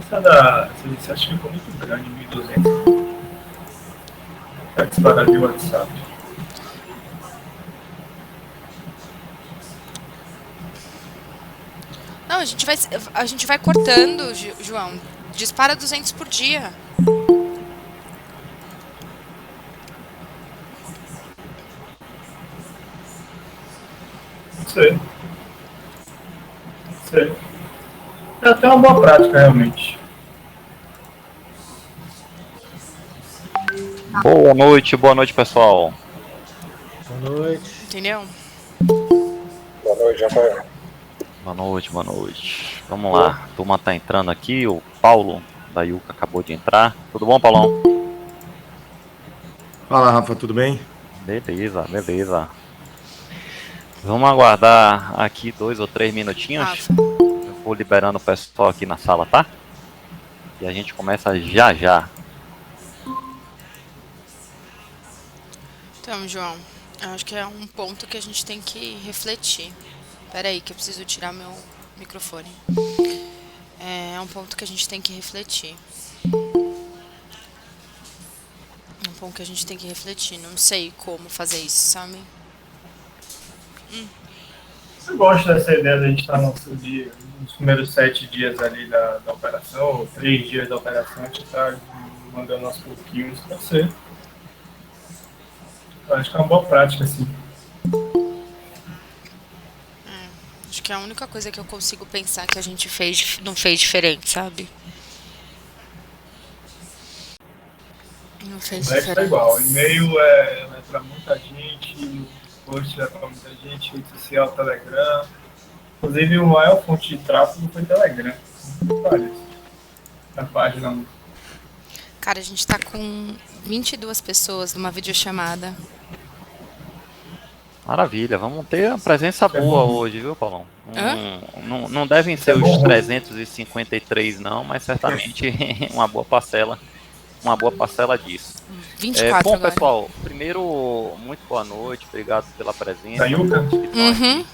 Essa lista acho que ficou muito grande, 1.200. Vai disparar de WhatsApp. Não, a gente vai cortando, João. Dispara 200 por dia. Sei, sei. É até uma boa prática, realmente. Boa noite, pessoal. Boa noite. Entendeu? Boa noite, Rafael. Boa noite. Vamos lá, a turma tá entrando aqui, o Paulo da Yuka acabou de entrar. Tudo bom, Paulão? Fala, Rafa, tudo bem? Beleza. Vamos aguardar aqui 2 ou 3 minutinhos. Rafa. Eu vou liberando o pessoal aqui na sala, tá? E a gente começa já. Então, João, eu acho que é um ponto que a gente tem que refletir. Pera aí, que eu preciso tirar meu microfone. É um ponto que a gente tem que refletir. Um ponto que a gente tem que refletir. Não sei como fazer isso, sabe? Você gosta dessa ideia de a gente estar nos primeiros 7 dias ali da operação, ou 3 dias da operação, a gente está mandando aos pouquinhos para ser. Eu acho que é uma boa prática, assim. Acho que é a única coisa que eu consigo pensar que a gente não fez diferente, sabe? Não O fez resto é diferente. igual. E-mail é para muita gente, post é para muita gente, rede social, Telegram. Inclusive, a maior fonte de tráfego foi Telegram. Olha isso. Na página. Cara, a gente tá com 22 pessoas numa videochamada. Maravilha, vamos ter uma presença boa hoje, viu, Paulão? Hã? Não devem ser os 353 não, mas certamente uma boa parcela disso. 24 Bom, agora. pessoal, primeiro, muito boa noite, obrigado pela presença. Da Yuka? Todos que estão aqui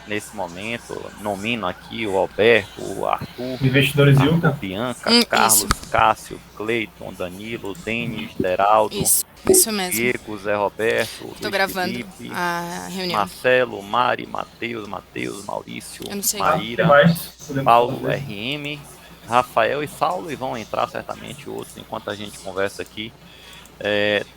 nesse momento, nomino aqui o Alberto, o Arthur, Investidores Yuka? Bianca, Isso. Carlos, Cássio, Cleiton, Danilo, Denis, Deraldo, Isso mesmo. Diego, Zé Roberto, Tô Luiz gravando Felipe, a reunião. Marcelo, Mari, Matheus, Maurício, Eu não sei. Maíra, Paulo, RM, Rafael e Saulo, e vão entrar certamente outros enquanto a gente conversa aqui.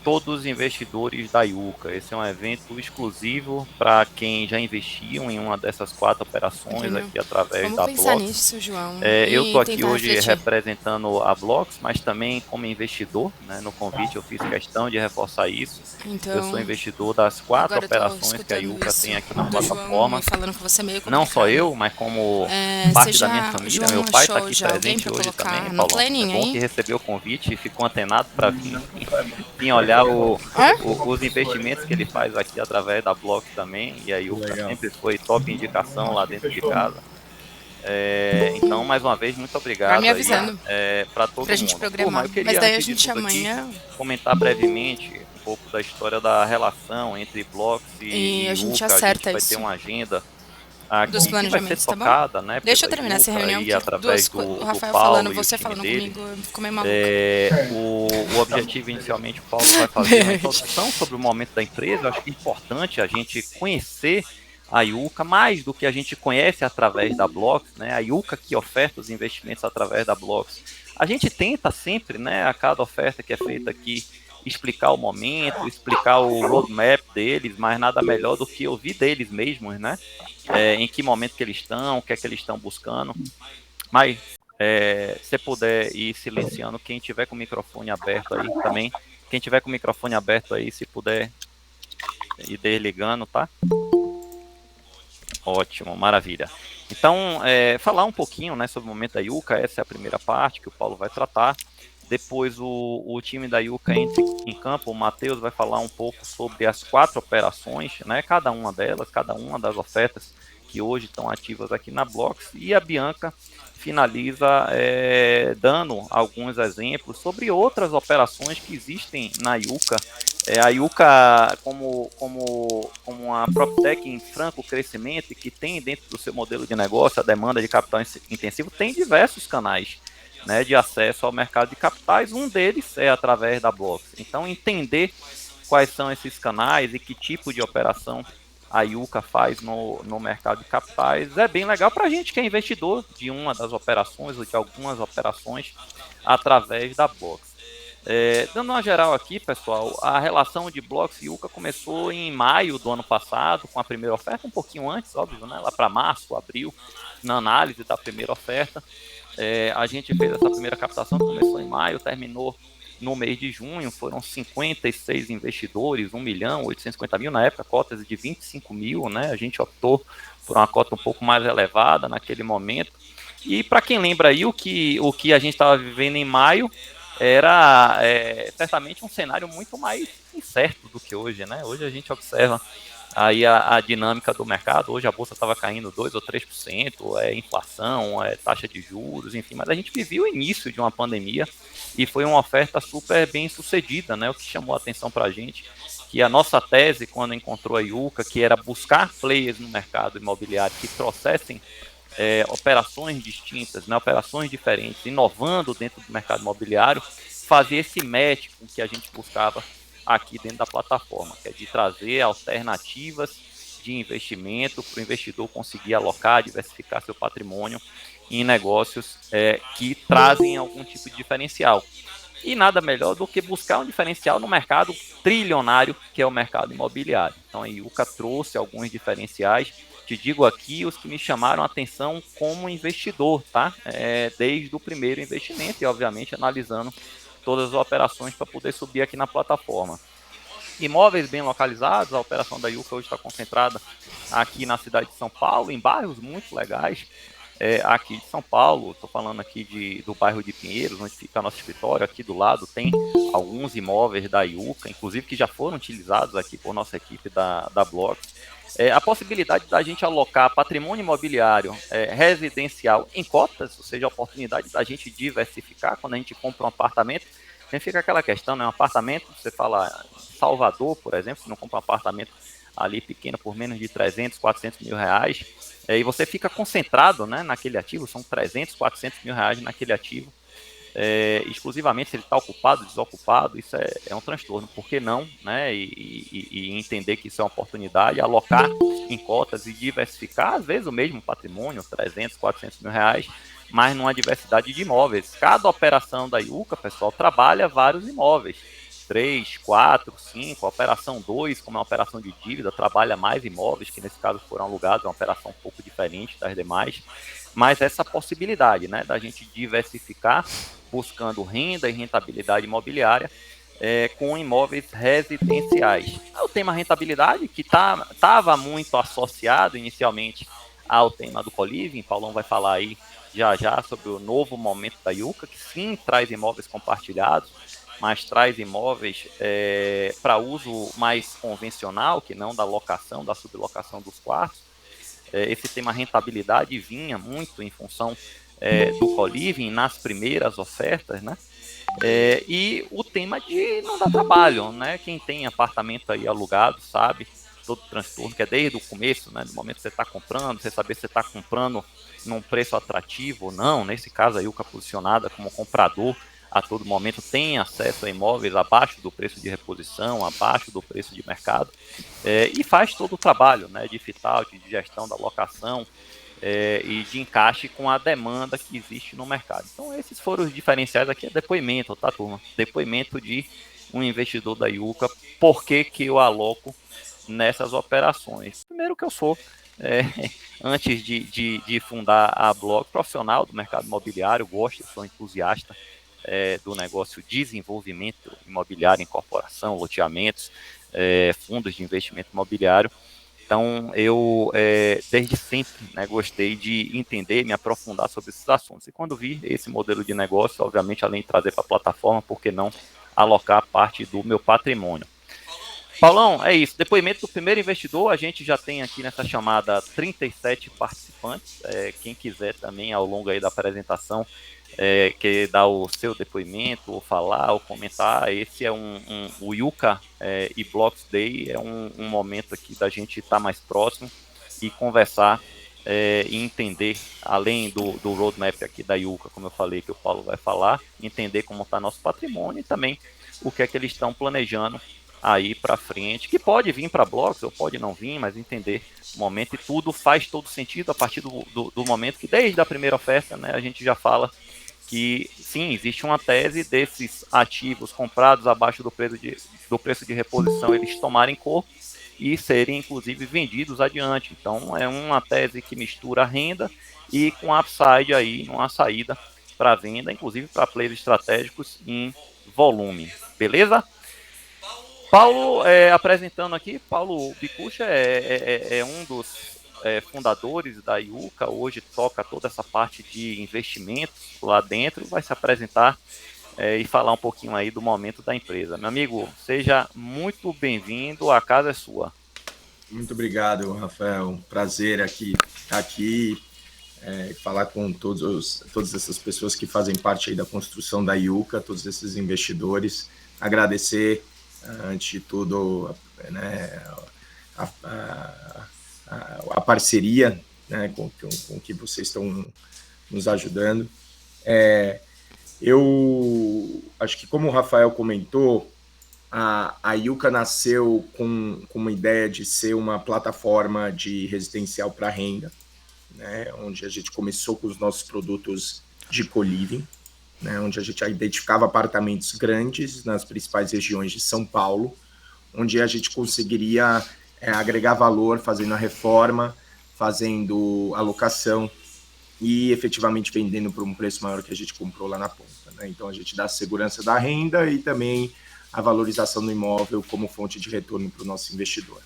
Todos os investidores da Yuka. Esse é um evento exclusivo para quem já investiu em uma dessas 4 operações. Entendeu? Aqui através Vamos da pensar Blocks. nisso, João. Eu estou aqui tentar hoje refletir. representando a Blocks, mas também como investidor, né? No convite eu fiz questão de reforçar isso. Então, eu sou investidor das 4 agora eu tô operações que a Yuka isso tem aqui na do plataforma. João falando com você meio Não complicado. só eu, mas como Você parte da já, minha família. João, Meu pai está achou aqui já alguém presente pra hoje colocar também, no Paulão. planning, É bom hein? que recebeu o convite e ficou antenado para vir olhar os investimentos que ele faz aqui através da Blocks também. E a Yuka sempre foi top indicação lá dentro de casa. Então, mais uma vez, muito obrigado. Vai me avisando. Para todo Pra mundo. gente programar. Eu queria, Mas daí a antes de gente tudo amanhã. aqui, comentar brevemente um pouco da história da relação entre Blocks e a gente Yuka. acerta a gente vai isso. ter uma agenda aqui Dos que vai ser planejamentos, tá bom? tocada, né? Deixa eu pela terminar essa Yuka reunião e aqui. através do O Rafael Paulo falando, e você o time falando dele. comigo, eu fico meio maluca. O objetivo inicialmente o Paulo vai fazer uma introdução sobre o momento da empresa. Eu acho que é importante a gente conhecer a Yuka mais do que a gente conhece através da Blocks, né? A Yuka que oferta os investimentos através da Blocks. A gente tenta sempre, né, a cada oferta que é feita aqui, explicar o momento, explicar o roadmap deles, mas nada melhor do que ouvir deles mesmos, né? Em que momento que eles estão, o que é que eles estão buscando. Mas se puder ir silenciando quem tiver com o microfone aberto aí também. Quem tiver com o microfone aberto aí, se puder ir desligando, tá? Ótimo, maravilha. Então, falar um pouquinho, né, sobre o momento da Yuka. Essa é a primeira parte que o Paulo vai tratar. Depois o time da Yuka entra em campo. O Matheus vai falar um pouco sobre as 4 operações, né, cada uma delas, cada uma das ofertas que hoje estão ativas aqui na Blocks. E a Bianca finaliza dando alguns exemplos sobre outras operações que existem na Yuka. A Yuka, como uma PropTech em franco crescimento e que tem dentro do seu modelo de negócio a demanda de capital intensivo, tem diversos canais né, de acesso ao mercado de capitais. Um deles é através da Blocks. Então, entender quais são esses canais e que tipo de operação a Yuka faz no mercado de capitais é bem legal para a gente que é investidor de uma das operações ou de algumas operações através da Blocks. Dando uma geral aqui, pessoal, a relação de Blocks e Yuka começou em maio do ano passado, com a primeira oferta, um pouquinho antes, óbvio, né, lá para março, abril, na análise da primeira oferta. A gente fez essa primeira captação, que começou em maio, terminou no mês de junho, foram 56 investidores, 1.850.000 na época, cotas de 25 mil, né? A gente optou por uma cota um pouco mais elevada naquele momento. E para quem lembra aí, o que a gente estava vivendo em maio era certamente um cenário muito mais incerto do que hoje, né? Hoje a gente observa aí a dinâmica do mercado. Hoje a bolsa estava caindo 2 ou 3%, inflação, taxa de juros, enfim, mas a gente vivia o início de uma pandemia e foi uma oferta super bem sucedida, né? O que chamou a atenção para a gente, que a nossa tese, quando encontrou a Yuka, que era buscar players no mercado imobiliário que trouxessem operações distintas, né, operações diferentes, inovando dentro do mercado imobiliário, fazer esse match com que a gente buscava aqui dentro da plataforma, que é de trazer alternativas de investimento para o investidor conseguir alocar, diversificar seu patrimônio em negócios que trazem algum tipo de diferencial. E nada melhor do que buscar um diferencial no mercado trilionário, que é o mercado imobiliário. Então a Yuka trouxe alguns diferenciais. Te digo aqui os que me chamaram a atenção como investidor, tá? Desde o primeiro investimento e, obviamente, analisando todas as operações para poder subir aqui na plataforma. Imóveis bem localizados, a operação da Yuka hoje está concentrada aqui na cidade de São Paulo, em bairros muito legais. Aqui de São Paulo, estou falando aqui do bairro de Pinheiros, onde fica nosso escritório, aqui do lado tem alguns imóveis da Yuka, inclusive que já foram utilizados aqui por nossa equipe da Blocks. A possibilidade da gente alocar patrimônio imobiliário residencial em cotas, ou seja, a oportunidade da gente diversificar quando a gente compra um apartamento. Sempre fica aquela questão, né? Um apartamento, você fala Salvador, por exemplo, você não compra um apartamento ali pequeno por menos de 300, 400 mil reais, e você fica concentrado, né, naquele ativo, são 300, 400 mil reais naquele ativo, exclusivamente se ele está ocupado, desocupado, isso é um transtorno. Por que não, né, e entender que isso é uma oportunidade, alocar em cotas e diversificar, às vezes o mesmo patrimônio, 300, 400 mil reais, mas numa diversidade de imóveis. Cada operação da Yuka, pessoal, trabalha vários imóveis, 3, 4, 5, a operação 2, como é uma operação de dívida, trabalha mais imóveis, que nesse caso foram alugados, é uma operação um pouco diferente das demais, mas essa possibilidade, né, da gente diversificar, buscando renda e rentabilidade imobiliária, com imóveis residenciais. O tema rentabilidade, que estava muito associado inicialmente ao tema do co-living, Paulão vai falar aí já sobre o novo momento da Yuka, que sim traz imóveis compartilhados, mas traz imóveis para uso mais convencional, que não da locação, da sublocação dos quartos. Esse tema rentabilidade vinha muito em função do co-living nas primeiras ofertas, né? E o tema de não dar trabalho, né? Quem tem apartamento aí alugado sabe todo o transtorno, que é desde o começo, né? No momento que você está comprando, você saber se você está comprando num preço atrativo ou não. Nesse caso, a Yuka posicionada como comprador a todo momento tem acesso a imóveis abaixo do preço de reposição, abaixo do preço de mercado, e faz todo o trabalho, né, de fit-out, de gestão da locação, e de encaixe com a demanda que existe no mercado. Então esses foram os diferenciais. Aqui é depoimento, tá, turma? Depoimento de um investidor da Yuka, por que eu aloco nessas operações. Primeiro que eu sou, antes de fundar a Blocks, profissional do mercado imobiliário, gosto, sou entusiasta do negócio desenvolvimento imobiliário, incorporação, loteamentos, fundos de investimento imobiliário. Então, eu, desde sempre, né, gostei de entender, me aprofundar sobre esses assuntos. E quando vi esse modelo de negócio, obviamente, além de trazer para a plataforma, por que não alocar parte do meu patrimônio? Paulão, é isso. Depoimento do primeiro investidor, a gente já tem aqui nessa chamada 37 participantes. Quem quiser também, ao longo aí da apresentação, quer dar o seu depoimento, ou falar, ou comentar, esse é o Yuka e Blocks Day, é um momento aqui da gente estar mais próximo e conversar e entender, além do roadmap aqui da Yuka, como eu falei, que o Paulo vai falar, entender como está nosso patrimônio e também o que é que eles estão planejando aí para frente, que pode vir para blocos ou pode não vir, mas entender o momento, e tudo faz todo sentido a partir do momento que desde a primeira oferta, né, a gente já fala que sim, existe uma tese desses ativos comprados abaixo do preço de reposição, eles tomarem corpo e serem inclusive vendidos adiante. Então é uma tese que mistura renda e com upside aí, numa saída para venda, inclusive para players estratégicos em volume. Beleza? Paulo, apresentando aqui, Paulo Bicuccia é um dos fundadores da Yuka, hoje toca toda essa parte de investimentos lá dentro, vai se apresentar e falar um pouquinho aí do momento da empresa. Meu amigo, seja muito bem-vindo, a casa é sua. Muito obrigado, Rafael. Um prazer estar aqui, falar com todas essas pessoas que fazem parte aí da construção da Yuka, todos esses investidores. Agradecer, antes de tudo, né, a parceria, né, com que vocês estão nos ajudando. Eu acho que, como o Rafael comentou, a Yuka nasceu com uma ideia de ser uma plataforma de residencial para renda, né, onde a gente começou com os nossos produtos de co-living, né, onde a gente identificava apartamentos grandes nas principais regiões de São Paulo, onde a gente conseguiria agregar valor fazendo a reforma, fazendo a locação e efetivamente vendendo por um preço maior que a gente comprou lá na ponta, né? Então a gente dá a segurança da renda e também a valorização do imóvel como fonte de retorno para o nosso investidor.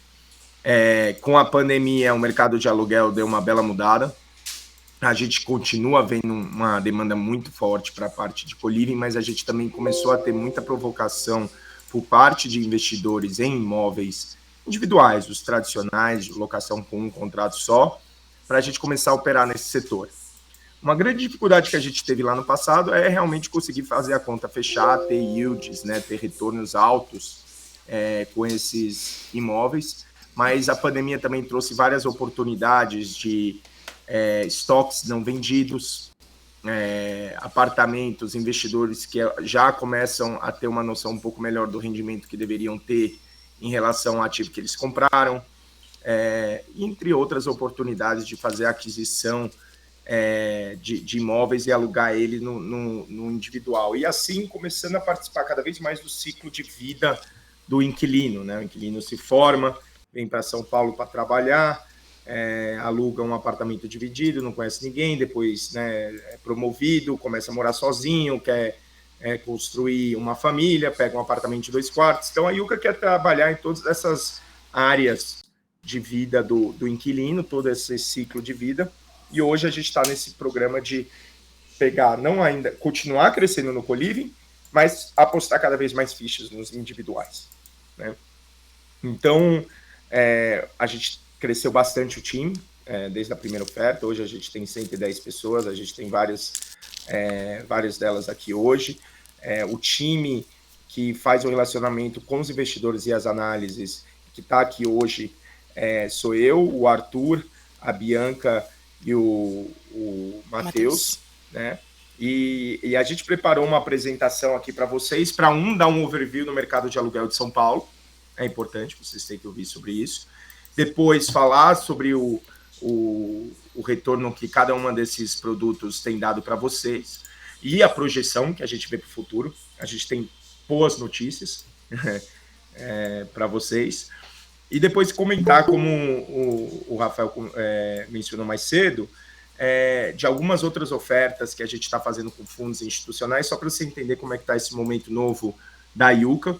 Com a pandemia, o mercado de aluguel deu uma bela mudada. A gente continua vendo uma demanda muito forte para a parte de co-living, mas a gente também começou a ter muita provocação por parte de investidores em imóveis individuais, os tradicionais, de locação com um contrato só, para a gente começar a operar nesse setor. Uma grande dificuldade que a gente teve lá no passado é realmente conseguir fazer a conta fechar, ter yields, né, ter retornos altos com esses imóveis, mas a pandemia também trouxe várias oportunidades de estoques não vendidos, apartamentos, investidores que já começam a ter uma noção um pouco melhor do rendimento que deveriam ter em relação ao ativo que eles compraram, entre outras oportunidades de fazer a aquisição de imóveis e alugar ele no individual. E assim, começando a participar cada vez mais do ciclo de vida do inquilino, né? O inquilino se forma, vem para São Paulo para trabalhar, aluga um apartamento dividido, não conhece ninguém, depois, né, é promovido, começa a morar sozinho, quer construir uma família, pega um apartamento de 2 quartos. Então, a Yuka quer trabalhar em todas essas áreas de vida do inquilino, todo esse ciclo de vida. E hoje a gente está nesse programa de pegar, não ainda, continuar crescendo no co-living, mas apostar cada vez mais fichas nos individuais, né? Então, a gente cresceu bastante o time, desde a primeira oferta. Hoje a gente tem 110 pessoas, a gente tem várias delas aqui hoje. O time que faz o relacionamento com os investidores e as análises, que está aqui hoje, sou eu, o Arthur, a Bianca e o Matheus, né? E a gente preparou uma apresentação aqui para vocês, para dar um overview no mercado de aluguel de São Paulo. É importante, vocês têm que ouvir sobre isso. Depois falar sobre o retorno que cada uma desses produtos tem dado para vocês e a projeção que a gente vê para o futuro. A gente tem boas notícias para vocês. E depois comentar, como o Rafael mencionou mais cedo, de algumas outras ofertas que a gente está fazendo com fundos institucionais, só para você entender como é que está esse momento novo da Yuka,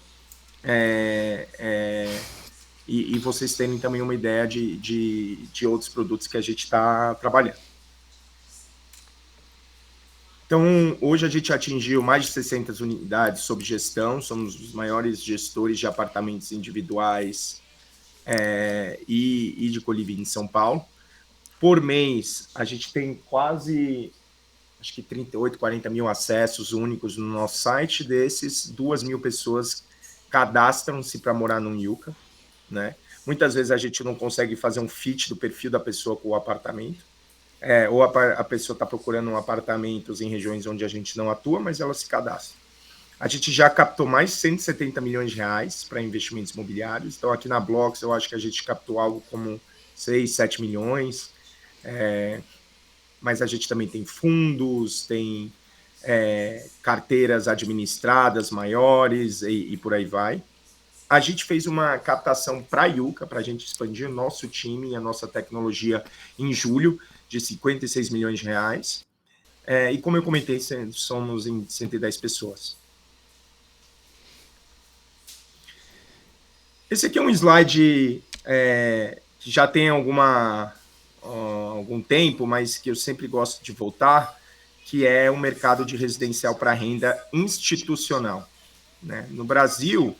e vocês terem também uma ideia de outros produtos que a gente está trabalhando. Então, hoje a gente atingiu mais de 600 unidades sob gestão, somos os maiores gestores de apartamentos individuais e de co-living em São Paulo. Por mês, a gente tem quase, acho que 38, 40 mil acessos únicos no nosso site. Desses, 2.000 pessoas cadastram-se para morar no Yuka, né? Muitas vezes a gente não consegue fazer um fit do perfil da pessoa com o apartamento, ou a pessoa está procurando apartamentos em regiões onde a gente não atua, mas ela se cadastra. A gente já captou mais de 170 milhões de reais para investimentos imobiliários. Então, aqui na Blocks, eu acho que a gente captou algo como 6, 7 milhões. Mas a gente também tem fundos, tem carteiras administradas maiores e por aí vai. A gente fez uma captação para a Yuka, para a gente expandir o nosso time e a nossa tecnologia em julho, de 56 milhões de reais. E como eu comentei, somos em 110 pessoas. Esse aqui é um slide que já tem algum tempo, mas que eu sempre gosto de voltar, que é o mercado de residencial para renda institucional, né? No Brasil,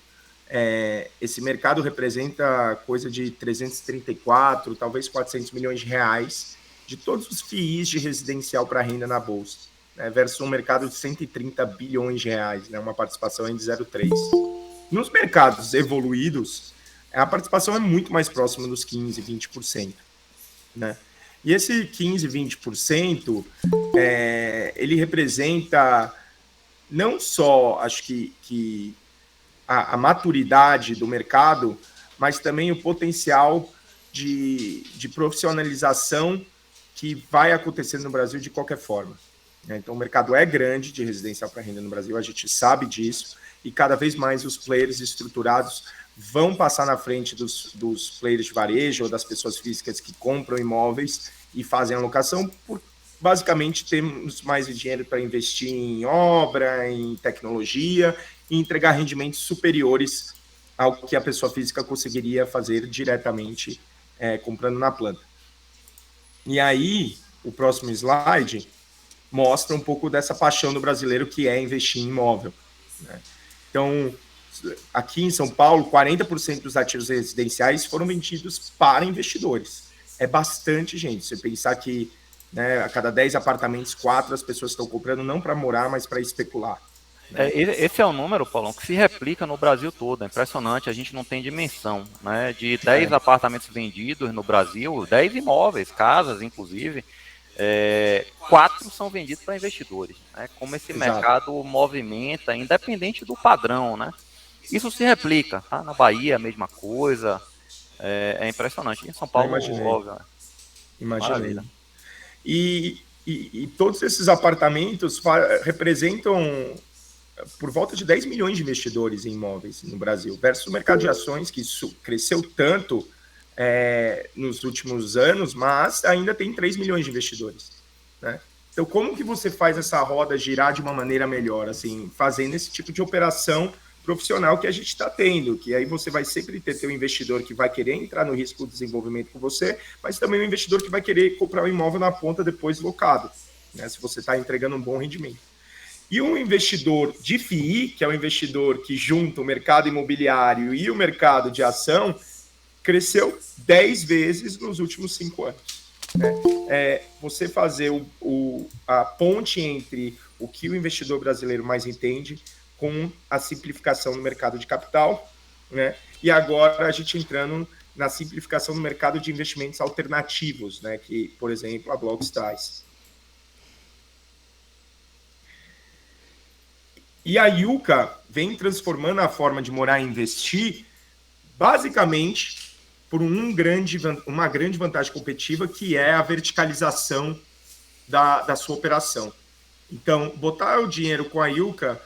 esse mercado representa coisa de 334, talvez 400 milhões de reais de todos os FIIs de residencial para renda na Bolsa, né, versus um mercado de 130 bilhões de reais, né, uma participação de 0,3%. Nos mercados evoluídos, a participação é muito mais próxima dos 15%, 20%. Né? E esse 15%, 20%, ele representa não só, acho que a maturidade do mercado, mas também o potencial de profissionalização que vai acontecer no Brasil de qualquer forma. Então, o mercado é grande de residencial para renda no Brasil, a gente sabe disso, e cada vez mais os players estruturados vão passar na frente dos players de varejo ou das pessoas físicas que compram imóveis e fazem alocação, por basicamente temos mais dinheiro para investir em obra, em tecnologia e entregar rendimentos superiores ao que a pessoa física conseguiria fazer diretamente comprando na planta. E aí, o próximo slide mostra um pouco dessa paixão do brasileiro que é investir em imóvel, né? Então, aqui em São Paulo, 40% dos ativos residenciais foram vendidos para investidores. É bastante, gente. Você pensar que, né, a cada 10 apartamentos, 4 as pessoas estão comprando não para morar, mas para especular. Né? Esse é um número, Paulão, que se replica no Brasil todo. É impressionante, a gente não tem dimensão, né? De 10 apartamentos vendidos no Brasil, 10 imóveis, casas, inclusive, 4 são vendidos para investidores. Né? Como esse mercado movimenta, independente do padrão, né? Isso se replica, tá? Na Bahia, a mesma coisa. É impressionante. Em São Paulo, óbvio. Imaginei. E todos esses apartamentos representam por volta de 10 milhões de investidores em imóveis no Brasil, versus o mercado de ações, que cresceu tanto nos últimos anos, mas ainda tem 3 milhões de investidores. Né? Então, como que você faz essa roda girar de uma maneira melhor, assim, fazendo esse tipo de operação profissional que a gente está tendo, que aí você vai sempre ter teu investidor que vai querer entrar no risco do desenvolvimento com você, mas também um investidor que vai querer comprar um imóvel na ponta depois locado, né, se você está entregando um bom rendimento. E um investidor de FII, que é um investidor que junta o mercado imobiliário e o mercado de ação, cresceu 10 vezes nos últimos 5 anos. Né? Você fazer a ponte entre o que o investidor brasileiro mais entende com a simplificação no mercado de capital, né? E agora a gente entrando na simplificação no mercado de investimentos alternativos, né? Que, por exemplo, a Blocks traz. E a Yuka vem transformando a forma de morar e investir, basicamente, por uma grande vantagem competitiva, que é a verticalização da sua operação. Então, botar o dinheiro com a Yuka,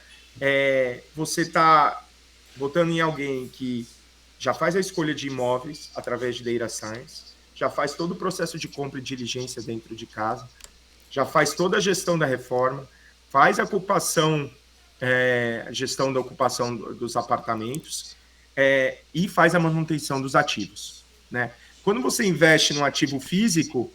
você está botando em alguém que já faz a escolha de imóveis através de Data Science, já faz todo o processo de compra e diligência dentro de casa, já faz toda a gestão da reforma, faz a ocupação, gestão da ocupação dos apartamentos e faz a manutenção dos ativos. Né? Quando você investe num ativo físico,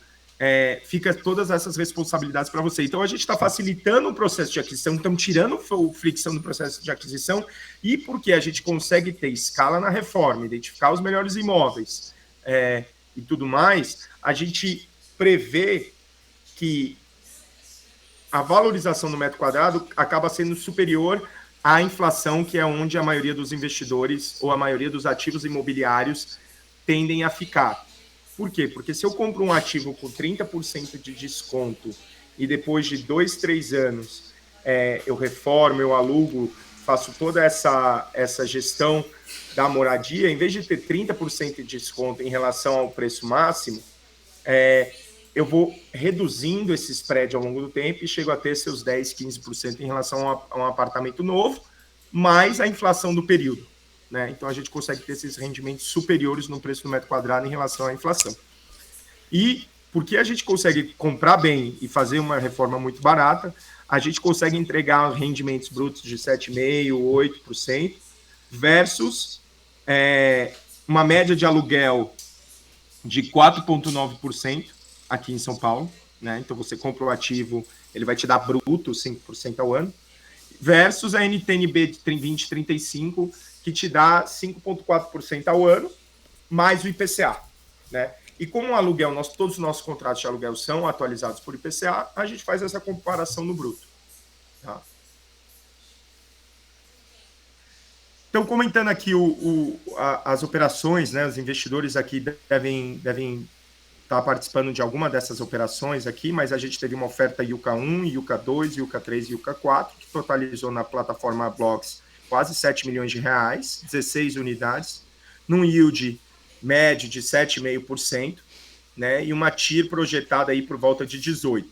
fica todas essas responsabilidades para você. Então, a gente está facilitando o processo de aquisição, estamos tirando a fricção do processo de aquisição, e porque a gente consegue ter escala na reforma, identificar os melhores imóveis e tudo mais, a gente prevê que a valorização do metro quadrado acaba sendo superior à inflação, que é onde a maioria dos investidores ou a maioria dos ativos imobiliários tendem a ficar. Por quê? Porque se eu compro um ativo com 30% de desconto e depois de 2, 3 anos eu reformo, eu alugo, faço toda essa gestão da moradia, em vez de ter 30% de desconto em relação ao preço máximo, eu vou reduzindo esse spread ao longo do tempo e chego a ter seus 10, 15% em relação a um apartamento novo, mais a inflação do período. Né? Então, a gente consegue ter esses rendimentos superiores no preço do metro quadrado em relação à inflação. E porque a gente consegue comprar bem e fazer uma reforma muito barata, a gente consegue entregar rendimentos brutos de 7,5%, 8%, versus uma média de aluguel de 4,9% aqui em São Paulo. Né? Então, você compra o ativo, ele vai te dar bruto 5% ao ano, versus a NTNB de 2035, que te dá 5,4% ao ano, mais o IPCA. Né? E como o aluguel, todos os nossos contratos de aluguel são atualizados por IPCA, a gente faz essa comparação no bruto. Tá? Então, comentando aqui as operações, né, os investidores aqui devem estar participando de alguma dessas operações aqui, mas a gente teve uma oferta Yuka 1, Yuka 2, Yuka 3 e Yuka 4, que totalizou na plataforma Blocks quase 7 milhões de reais, 16 unidades, num yield médio de 7,5%, né, e uma TIR projetada aí por volta de 18%.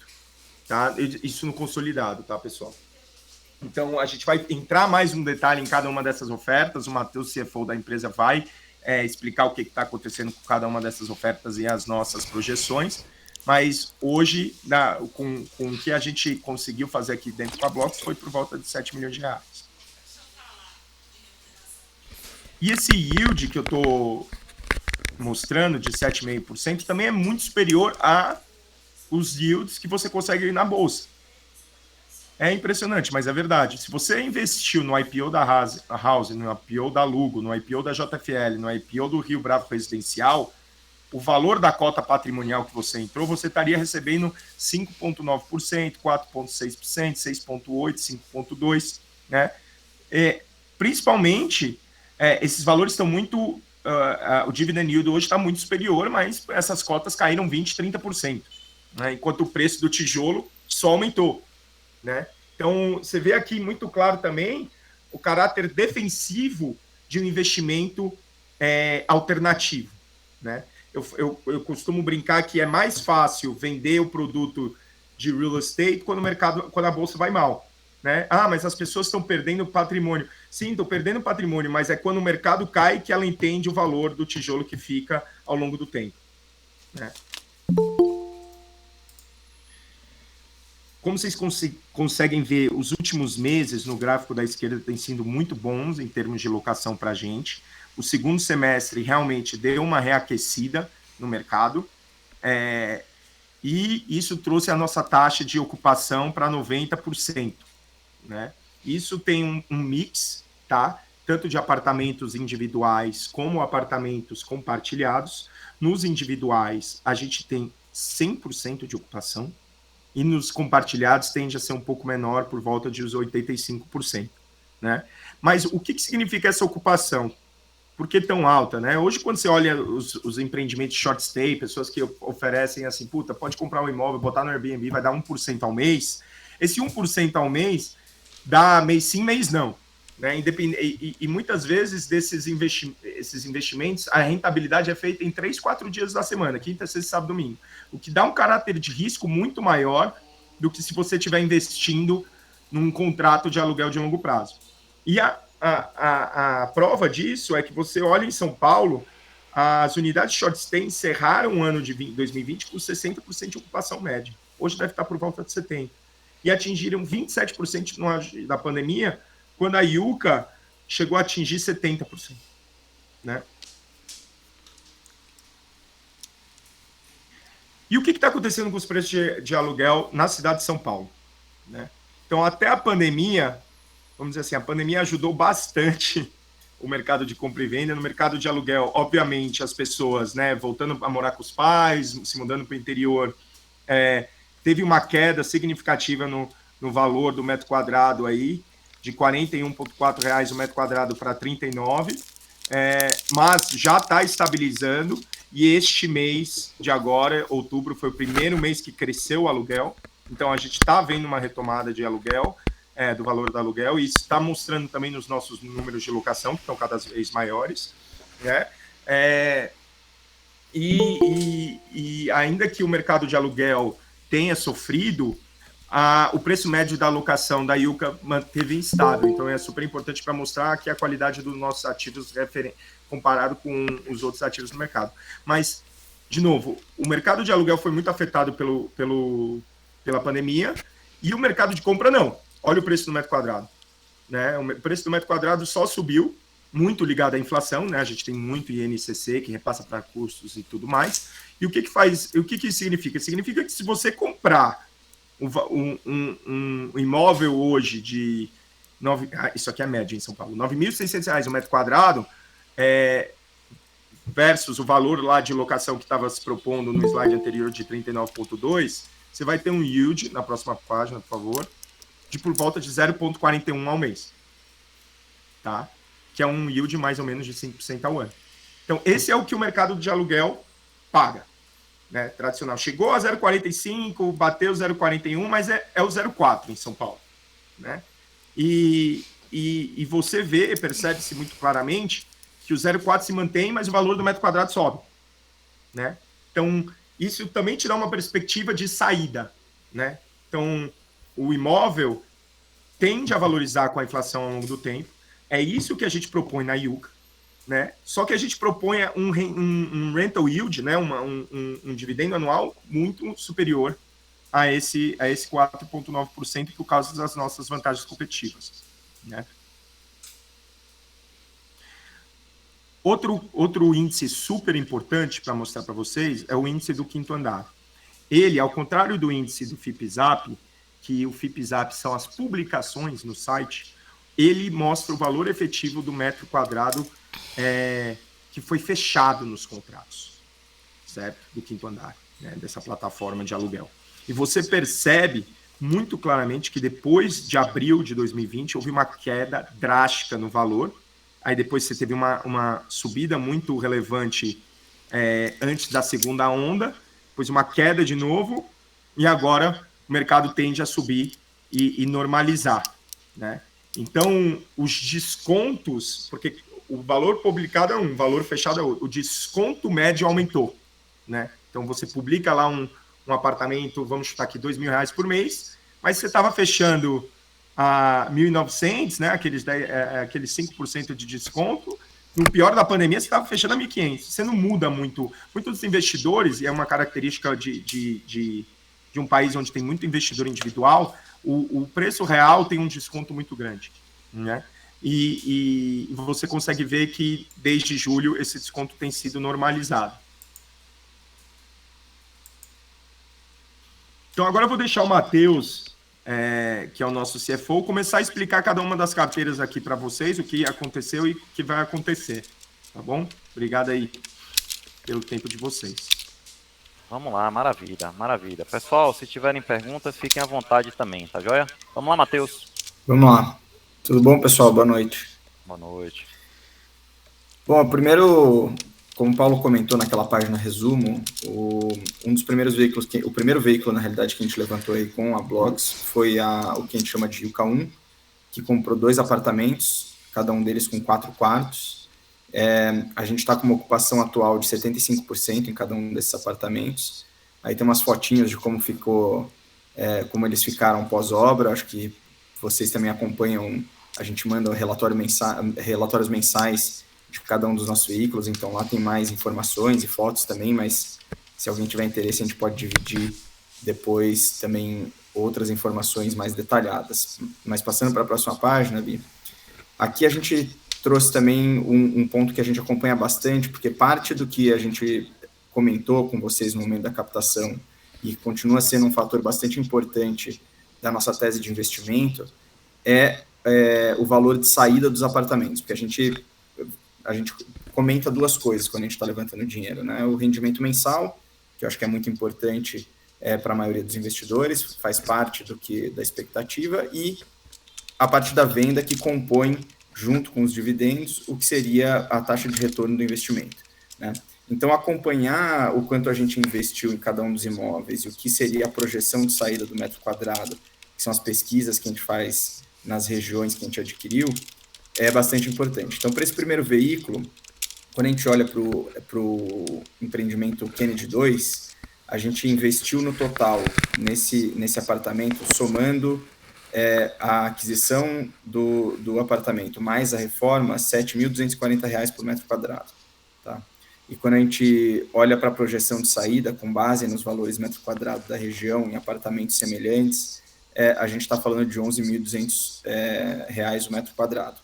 Tá? Isso no consolidado, tá, pessoal? Então, a gente vai entrar mais um detalhe em cada uma dessas ofertas, o Matheus, CFO da empresa, vai explicar o que está acontecendo com cada uma dessas ofertas e as nossas projeções, mas hoje, com o que a gente conseguiu fazer aqui dentro da Blocks, foi por volta de 7 milhões de reais. E esse yield que eu estou mostrando de 7,5% também é muito superior aos yields que você consegue ir na bolsa. É impressionante, mas é verdade. Se você investiu no IPO da House, no IPO da Lugo, no IPO da JFL, no IPO do Rio Bravo Residencial, o valor da cota patrimonial que você entrou, você estaria recebendo 5,9%, 4,6%, 6,8%, 5,2%. Né? Principalmente, esses valores estão muito... o dividend yield hoje está muito superior, mas essas cotas caíram 20%, 30%. Né? Enquanto o preço do tijolo só aumentou. Né? Então, você vê aqui muito claro também o caráter defensivo de um investimento alternativo. Né? Eu costumo brincar que é mais fácil vender o produto de real estate quando a bolsa vai mal. Né? Mas as pessoas estão perdendo patrimônio. Sim, estão perdendo patrimônio, mas é quando o mercado cai que ela entende o valor do tijolo que fica ao longo do tempo. Né? Como vocês conseguem ver, os últimos meses no gráfico da esquerda têm sido muito bons em termos de locação para a gente. O segundo semestre realmente deu uma reaquecida no mercado. E isso trouxe a nossa taxa de ocupação para 90%. Né? Isso tem um mix, tá? Tanto de apartamentos individuais como apartamentos compartilhados. Nos individuais, a gente tem 100% de ocupação. E nos compartilhados tende a ser um pouco menor, por volta de uns 85%. Né? Mas o que significa essa ocupação? Por que tão alta? Né? Hoje, quando você olha os empreendimentos short stay, pessoas que oferecem assim, pode comprar um imóvel, botar no Airbnb, vai dar 1% ao mês. Esse 1% ao mês dá mês sim, mês não. Né? E muitas vezes esses investimentos, a rentabilidade é feita em 3, 4 dias da semana, quinta, sexta, sábado, domingo. O que dá um caráter de risco muito maior do que se você estiver investindo num contrato de aluguel de longo prazo. E a prova disso é que você olha em São Paulo, as unidades short stay encerraram o ano de 2020 com 60% de ocupação média. Hoje deve estar por volta de 70%. E atingiram 27% da pandemia, quando a Yuka chegou a atingir 70%. Né? E o que está acontecendo com os preços de aluguel na cidade de São Paulo? Né? Então, até a pandemia, vamos dizer assim, a pandemia ajudou bastante o mercado de compra e venda. No mercado de aluguel, obviamente, as pessoas, né, voltando a morar com os pais, se mudando para o interior, teve uma queda significativa no valor do metro quadrado aí, de R$ 41,4 o metro quadrado para R$ 39, mas já está estabilizando e este mês de agora, outubro, foi o primeiro mês que cresceu o aluguel. Então, a gente está vendo uma retomada de aluguel, do valor do aluguel, e isso está mostrando também nos nossos números de locação, que estão cada vez maiores, né? E ainda que o mercado de aluguel tenha sofrido, o preço médio da locação da IUCA manteve instável. Então, é super importante para mostrar que a qualidade dos nossos ativos comparado com os outros ativos do mercado. Mas, de novo, o mercado de aluguel foi muito afetado pela pandemia e o mercado de compra não. Olha o preço do metro quadrado, né? O preço do metro quadrado só subiu, muito ligado à inflação, né? A gente tem muito INCC que repassa para custos e tudo mais. E o que isso significa? Significa que se você comprar um imóvel hoje de... isso aqui é a média em São Paulo. R$ 9.600 o metro quadrado, versus o valor lá de locação que estava se propondo no slide anterior de 39,2, você vai ter um yield, na próxima página, por favor, de por volta de 0,41 ao mês. Tá? Que é um yield mais ou menos de 5% ao ano. Então, esse é o que o mercado de aluguel paga, né? Tradicional. Chegou a 0,45, bateu 0,41, mas é o 0,4 em São Paulo, né? E você percebe-se muito claramente que o 0,4 se mantém, mas o valor do metro quadrado sobe, né? Então, isso também te dá uma perspectiva de saída, né? Então, o imóvel tende a valorizar com a inflação ao longo do tempo. É isso que a gente propõe na IUCA, né? Só que a gente propõe um rental yield, né? Um dividendo anual muito superior a esse 4,9% por causa das nossas vantagens competitivas, né? Outro índice super importante para mostrar para vocês é o índice do quinto andar. Ele, ao contrário do índice do FIPZAP, que o FIPZAP são as publicações no site, ele mostra o valor efetivo do metro quadrado que foi fechado nos contratos, certo? Do quinto andar, né? Dessa plataforma de aluguel. E você percebe muito claramente que depois de abril de 2020 houve uma queda drástica no valor. Aí depois você teve uma subida muito relevante antes da segunda onda, depois uma queda de novo, e agora o mercado tende a subir e normalizar, né? Então, os descontos, porque o valor publicado é um, o valor fechado é outro, o desconto médio aumentou, né? Então, você publica lá um apartamento, vamos chutar aqui, R$2.000 por mês, mas você estava fechando a 1.900, né? Aqueles 5% de desconto. No pior da pandemia, você estava fechando a 1.500. Você não muda muito. Muitos dos investidores, e é uma característica de um país onde tem muito investidor individual, o preço real tem um desconto muito grande, né? E você consegue ver que, desde julho, esse desconto tem sido normalizado. Então, agora eu vou deixar o Matheus, que é o nosso CFO, começar a explicar cada uma das carteiras aqui para vocês, o que aconteceu e o que vai acontecer, tá bom? Obrigado aí pelo tempo de vocês. Vamos lá, maravilha, maravilha. Pessoal, se tiverem perguntas, fiquem à vontade também, tá joia? Vamos lá, Matheus. Vamos lá. Tudo bom, pessoal? Boa noite. Boa noite. Bom, primeiro, como o Paulo comentou naquela página resumo, um dos primeiros veículos, o primeiro veículo, na realidade, que a gente levantou aí com a Blogs foi o que a gente chama de IUCA1, que comprou 2 apartamentos, cada um deles com 4 quartos. A gente está com uma ocupação atual de 75% em cada um desses apartamentos. Aí tem umas fotinhas de como ficou, como eles ficaram pós-obra. Acho que vocês também acompanham, a gente manda relatórios mensais de cada um dos nossos veículos, então lá tem mais informações e fotos também, mas se alguém tiver interesse, a gente pode dividir depois também outras informações mais detalhadas. Mas passando para a próxima página, Bi, aqui a gente trouxe também um ponto que a gente acompanha bastante, porque parte do que a gente comentou com vocês no momento da captação e continua sendo um fator bastante importante da nossa tese de investimento é o valor de saída dos apartamentos, porque a gente comenta 2 coisas quando a gente está levantando dinheiro, né? O rendimento mensal, que eu acho que é muito importante para a maioria dos investidores, faz parte da expectativa, e a parte da venda que compõe, junto com os dividendos, o que seria a taxa de retorno do investimento, né? Então, acompanhar o quanto a gente investiu em cada um dos imóveis e o que seria a projeção de saída do metro quadrado, que são as pesquisas que a gente faz nas regiões que a gente adquiriu, é bastante importante. Então, para esse primeiro veículo, quando a gente olha para o empreendimento Kennedy 2, a gente investiu no total nesse apartamento, somando a aquisição do apartamento mais a reforma, R$ 7.240 por metro quadrado. Tá? E quando a gente olha para a projeção de saída, com base nos valores metro quadrado da região, em apartamentos semelhantes, a gente está falando de R$ 11.200 o metro quadrado.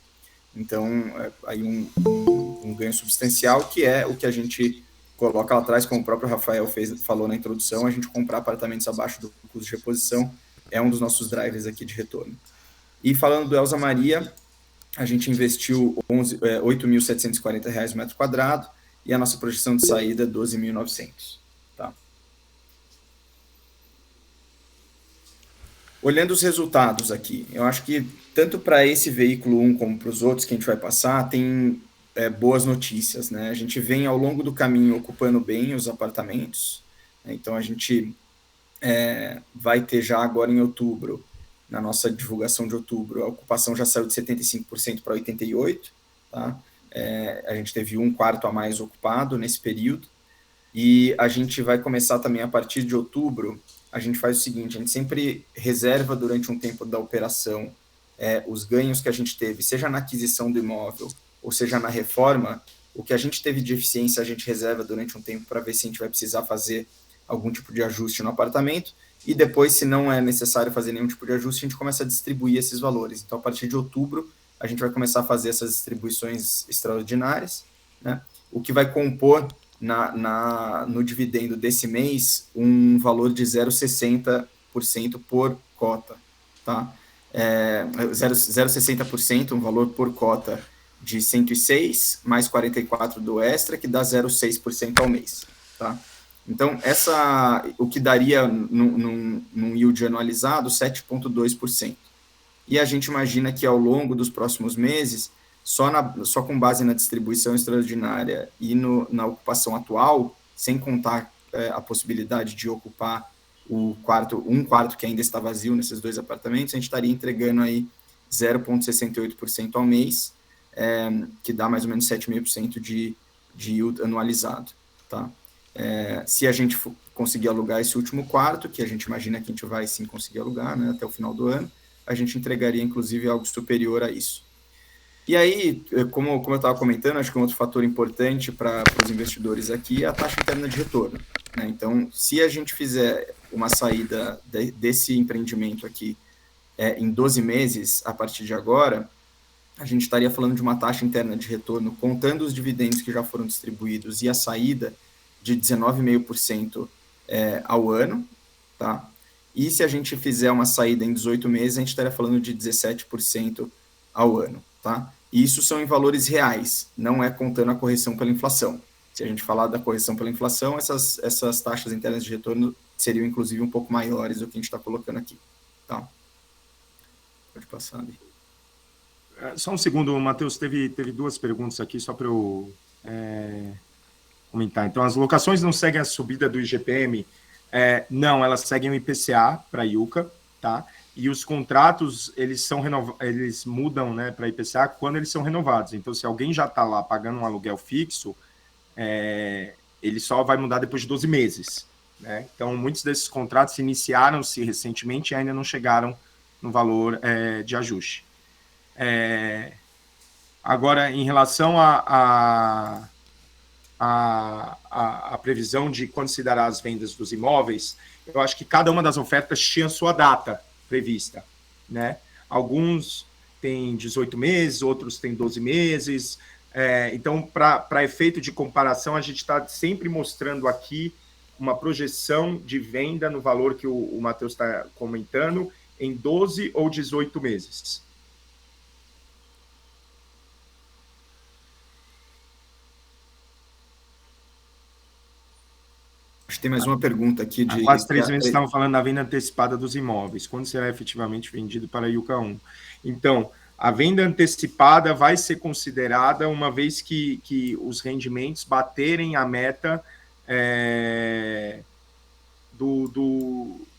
Então, aí um ganho substancial, que é o que a gente coloca lá atrás, como o próprio Rafael falou na introdução, a gente comprar apartamentos abaixo do custo de reposição é um dos nossos drivers aqui de retorno. E falando do Elza Maria, a gente investiu R$ 8.740 o metro quadrado e a nossa projeção de saída é 12.900. Tá? Olhando os resultados aqui, eu acho que tanto para esse veículo 1 como para os outros que a gente vai passar, tem boas notícias, né? A gente vem ao longo do caminho ocupando bem os apartamentos, né? Então a gente vai ter já agora em outubro, na nossa divulgação de outubro, a ocupação já saiu de 75% para 88%, tá? A gente teve 1/4 a mais ocupado nesse período, e a gente vai começar também a partir de outubro. A gente faz o seguinte, a gente sempre reserva durante um tempo da operação os ganhos que a gente teve, seja na aquisição do imóvel, ou seja na reforma, o que a gente teve de eficiência a gente reserva durante um tempo para ver se a gente vai precisar fazer algum tipo de ajuste no apartamento, e depois, se não é necessário fazer nenhum tipo de ajuste, a gente começa a distribuir esses valores. Então, a partir de outubro, a gente vai começar a fazer essas distribuições extraordinárias, né? O que vai compor no dividendo desse mês um valor de 0,60% por cota, tá? 0,60%, um valor por cota de 106, mais 44 do extra, que dá 0,6% ao mês, tá? Então, o que daria num yield anualizado, 7,2%. E a gente imagina que ao longo dos próximos meses, só com base na distribuição extraordinária e na ocupação atual, sem contar a possibilidade de ocupar um quarto que ainda está vazio nesses 2 apartamentos, a gente estaria entregando aí 0,68% ao mês, que dá mais ou menos 7,5% de yield anualizado, tá? Se a gente conseguir alugar esse último quarto, que a gente imagina que a gente vai sim conseguir alugar, né, até o final do ano, a gente entregaria inclusive algo superior a isso. E aí, como eu estava comentando, acho que um outro fator importante para os investidores aqui é a taxa interna de retorno, né? Então, se a gente fizer uma saída desse empreendimento aqui em 12 meses, a partir de agora, a gente estaria falando de uma taxa interna de retorno, contando os dividendos que já foram distribuídos e a saída, de 19,5% ao ano, tá? E se a gente fizer uma saída em 18 meses, a gente estaria falando de 17% ao ano, tá? E isso são em valores reais, não é contando a correção pela inflação. Se a gente falar da correção pela inflação, essas taxas internas de retorno seriam, inclusive, um pouco maiores do que a gente está colocando aqui, tá? Pode passar ali. Só um segundo, Matheus, teve 2 perguntas aqui, só para eu comentar. Então, as locações não seguem a subida do IGPM? Não, elas seguem o IPCA para a IUCA, tá? E os contratos, eles mudam, né, para IPCA quando eles são renovados. Então, se alguém já está lá pagando um aluguel fixo, ele só vai mudar depois de 12 meses, né? Então, muitos desses contratos iniciaram-se recentemente e ainda não chegaram no valor de ajuste. Agora, em relação à previsão de quando se dará as vendas dos imóveis, eu acho que cada uma das ofertas tinha sua data prevista, né? Alguns têm 18 meses, outros têm 12 meses. Então, para efeito de comparação, a gente está sempre mostrando aqui uma projeção de venda no valor que o Matheus está comentando, em 12 ou 18 meses. Acho que tem mais uma pergunta aqui de... Há quase 3 meses estavam falando da venda antecipada dos imóveis. Quando será efetivamente vendido para a IUCA 1? Então, a venda antecipada vai ser considerada uma vez que os rendimentos baterem a meta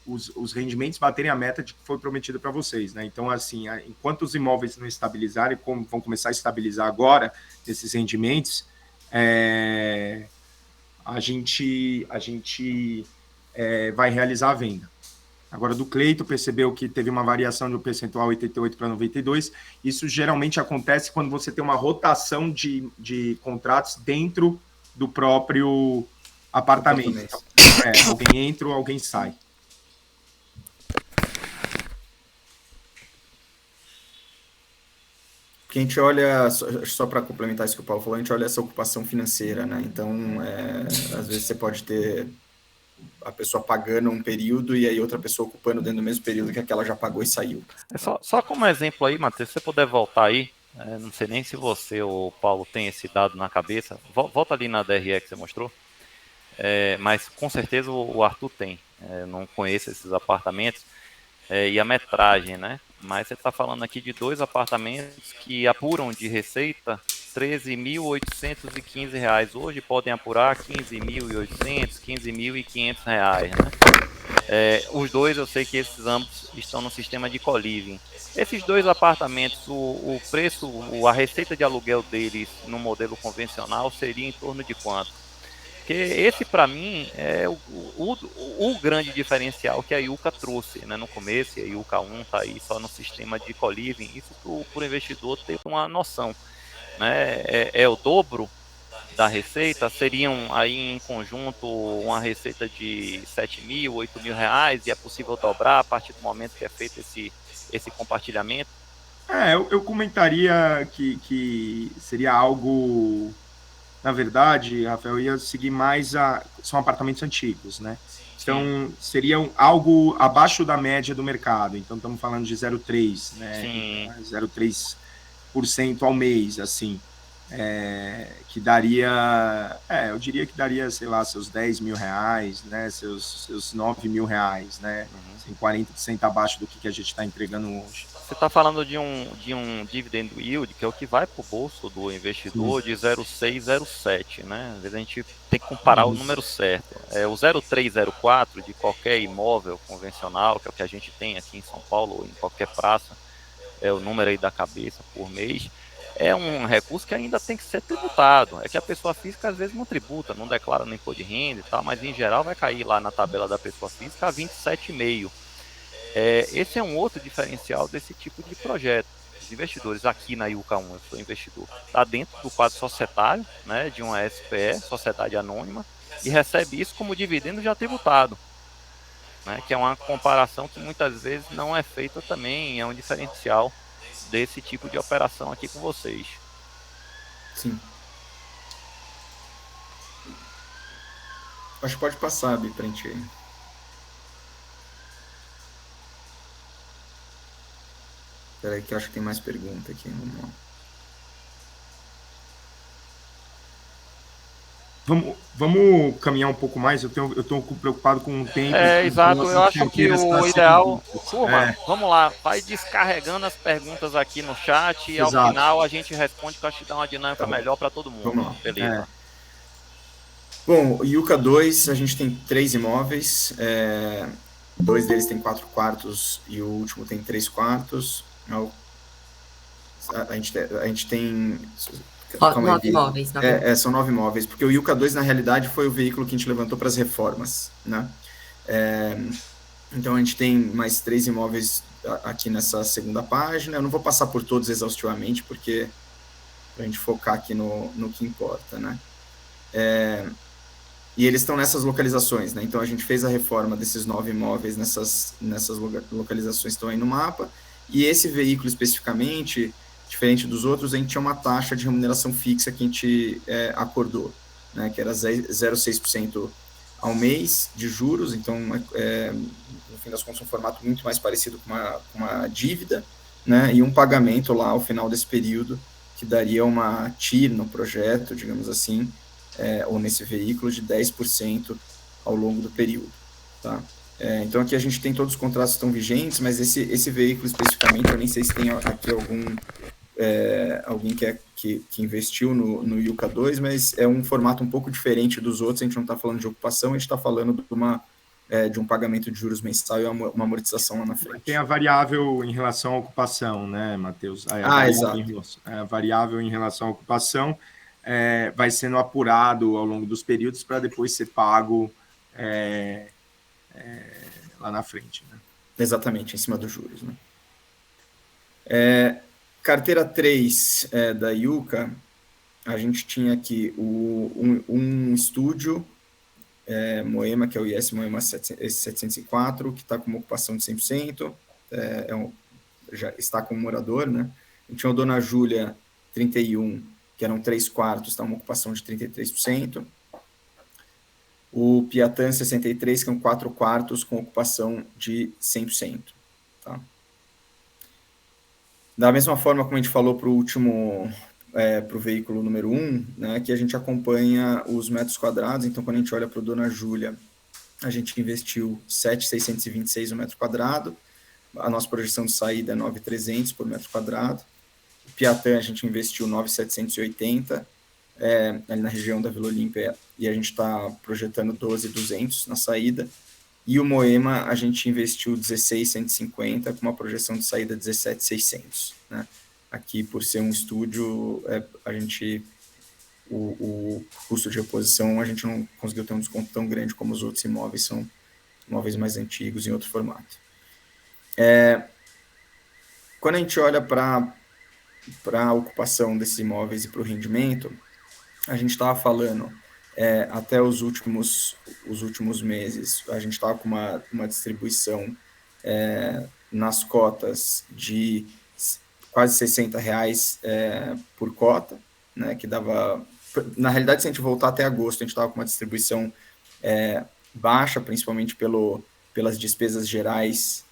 os rendimentos baterem a meta de que foi prometido para vocês, né? Então, assim, enquanto os imóveis não estabilizarem, como vão começar a estabilizar agora esses rendimentos, a gente vai realizar a venda. Agora, do Cleito, percebeu que teve uma variação de um percentual 88 para 92. Isso geralmente acontece quando você tem uma rotação de contratos dentro do próprio apartamento. Alguém entra ou alguém sai. Porque a gente olha, só para complementar isso que o Paulo falou, a gente olha essa ocupação financeira, né? Então, às vezes você pode ter a pessoa pagando um período e aí outra pessoa ocupando dentro do mesmo período que aquela já pagou e saiu. Só como exemplo aí, Matheus, se você puder voltar aí, não sei nem se você ou o Paulo tem esse dado na cabeça, volta ali na DRE que você mostrou, mas com certeza o Arthur tem, não conheço esses apartamentos, e a metragem, né? Mas você está falando aqui de 2 apartamentos que apuram de receita R$13.815. Hoje podem apurar R$15.800, R$15.500, né? Os dois, eu sei que esses ambos estão no sistema de co-living. Esses 2 apartamentos, o preço, a receita de aluguel deles no modelo convencional seria em torno de quanto? Porque esse, para mim, é o grande diferencial que a Yuka trouxe, né, no começo, e a Yuka 1 está aí só no sistema de co-living. Isso para o investidor ter uma noção, né? É o dobro da receita, seriam aí em conjunto uma receita de R$7.000, R$8.000, e é possível dobrar a partir do momento que é feito esse compartilhamento? Eu comentaria que seria algo... Na verdade, Rafael, ia seguir mais são apartamentos antigos, né? Então, seriam algo abaixo da média do mercado. Então, estamos falando de 0,3%, né? Sim. 0,3% ao mês, assim. Que daria... eu diria que daria, sei lá, seus R$10.000, né? Seus R$9.000, né? 40% abaixo do que a gente está entregando hoje. Você está falando de um dividend yield, que é o que vai para o bolso do investidor, de 0,6, 0,7, né? Às vezes a gente tem que comparar o número certo. O 0,3, 0,4 de qualquer imóvel convencional, que é o que a gente tem aqui em São Paulo ou em qualquer praça, é o número aí da cabeça por mês, é um recurso que ainda tem que ser tributado. É que a pessoa física às vezes não tributa, não declara no imposto de renda e tal, mas em geral vai cair lá na tabela da pessoa física a 27,5%. Esse é um outro diferencial desse tipo de projeto. Os investidores aqui na Yuka 1, eu sou investidor, está dentro do quadro societário, né, de uma SPE, Sociedade Anônima, e recebe isso como dividendo já tributado, né, que é uma comparação que muitas vezes não é feita também, é um diferencial desse tipo de operação aqui com vocês. Sim. Acho que pode passar, Bi, pra gente... Peraí que eu acho que tem mais pergunta aqui. Vamos caminhar um pouco mais, eu estou preocupado com o tempo. Exato, eu acho que o ideal... Turma, vamos lá, vai descarregando as perguntas aqui no chat e ao final a gente responde, que eu acho que dá uma dinâmica melhor para todo mundo. Vamos lá. Beleza. Bom, Yuka 2, a gente tem 3 imóveis, 2 deles tem 4 quartos e o último tem 3 quartos. A gente tem... 9 imóveis. São 9 imóveis, porque o Yuka 2, na realidade, foi o veículo que a gente levantou para as reformas, né? Então, a gente tem mais 3 imóveis aqui nessa segunda página. Eu não vou passar por todos exaustivamente, porque para a gente focar aqui no que importa, né? E eles estão nessas localizações, né? Então, a gente fez a reforma desses 9 imóveis nessas localizações que estão aí no mapa. E esse veículo especificamente, diferente dos outros, a gente tinha uma taxa de remuneração fixa que a gente acordou, né, que era 0,6% ao mês de juros. Então, no fim das contas, um formato muito mais parecido com uma dívida, né, e um pagamento lá ao final desse período, que daria uma TIR no projeto, digamos assim, ou nesse veículo, de 10% ao longo do período. Tá? Então aqui a gente tem todos os contratos que estão vigentes, mas esse veículo especificamente, eu nem sei se tem aqui alguém que investiu no Yuka 2, mas é um formato um pouco diferente dos outros. A gente não está falando de ocupação, a gente está falando de um pagamento de juros mensal e uma amortização lá na frente. Tem a variável em relação à ocupação, né, Matheus? Exato. A variável em relação à ocupação vai sendo apurado ao longo dos períodos para depois ser pago lá na frente, né? Exatamente, em cima dos juros, né? Carteira 3 da Yuka, a gente tinha aqui um estúdio, Moema, que é o IS Moema 704, que está com uma ocupação de 100%, já está com um morador, né? A gente tinha o Dona Júlia 31, que eram 3 quartos, está uma ocupação de 33%. O Piatã 63, que são 4 quartos com ocupação de 100%. Tá? Da mesma forma como a gente falou para o último, para o veículo número 1, né, que a gente acompanha os metros quadrados. Então, quando a gente olha para o Dona Júlia, a gente investiu 7.626 no metro quadrado. A nossa projeção de saída é 9.300 por metro quadrado. O Piatã, a gente investiu 9.780, ali na região da Vila Olímpia, e a gente está projetando 12.200 na saída. E o Moema, a gente investiu 16.150, com uma projeção de saída 17.600. Né? Aqui, por ser um estúdio, o custo de reposição, a gente não conseguiu ter um desconto tão grande como os outros imóveis, são imóveis mais antigos, em outro formato. Quando a gente olha para a ocupação desses imóveis e para o rendimento, a gente estava falando, até os últimos meses, a gente estava com uma distribuição nas cotas de quase R$60 por cota, né, que dava... Na realidade, se a gente voltar até agosto, a gente estava com uma distribuição baixa, principalmente pelas despesas gerais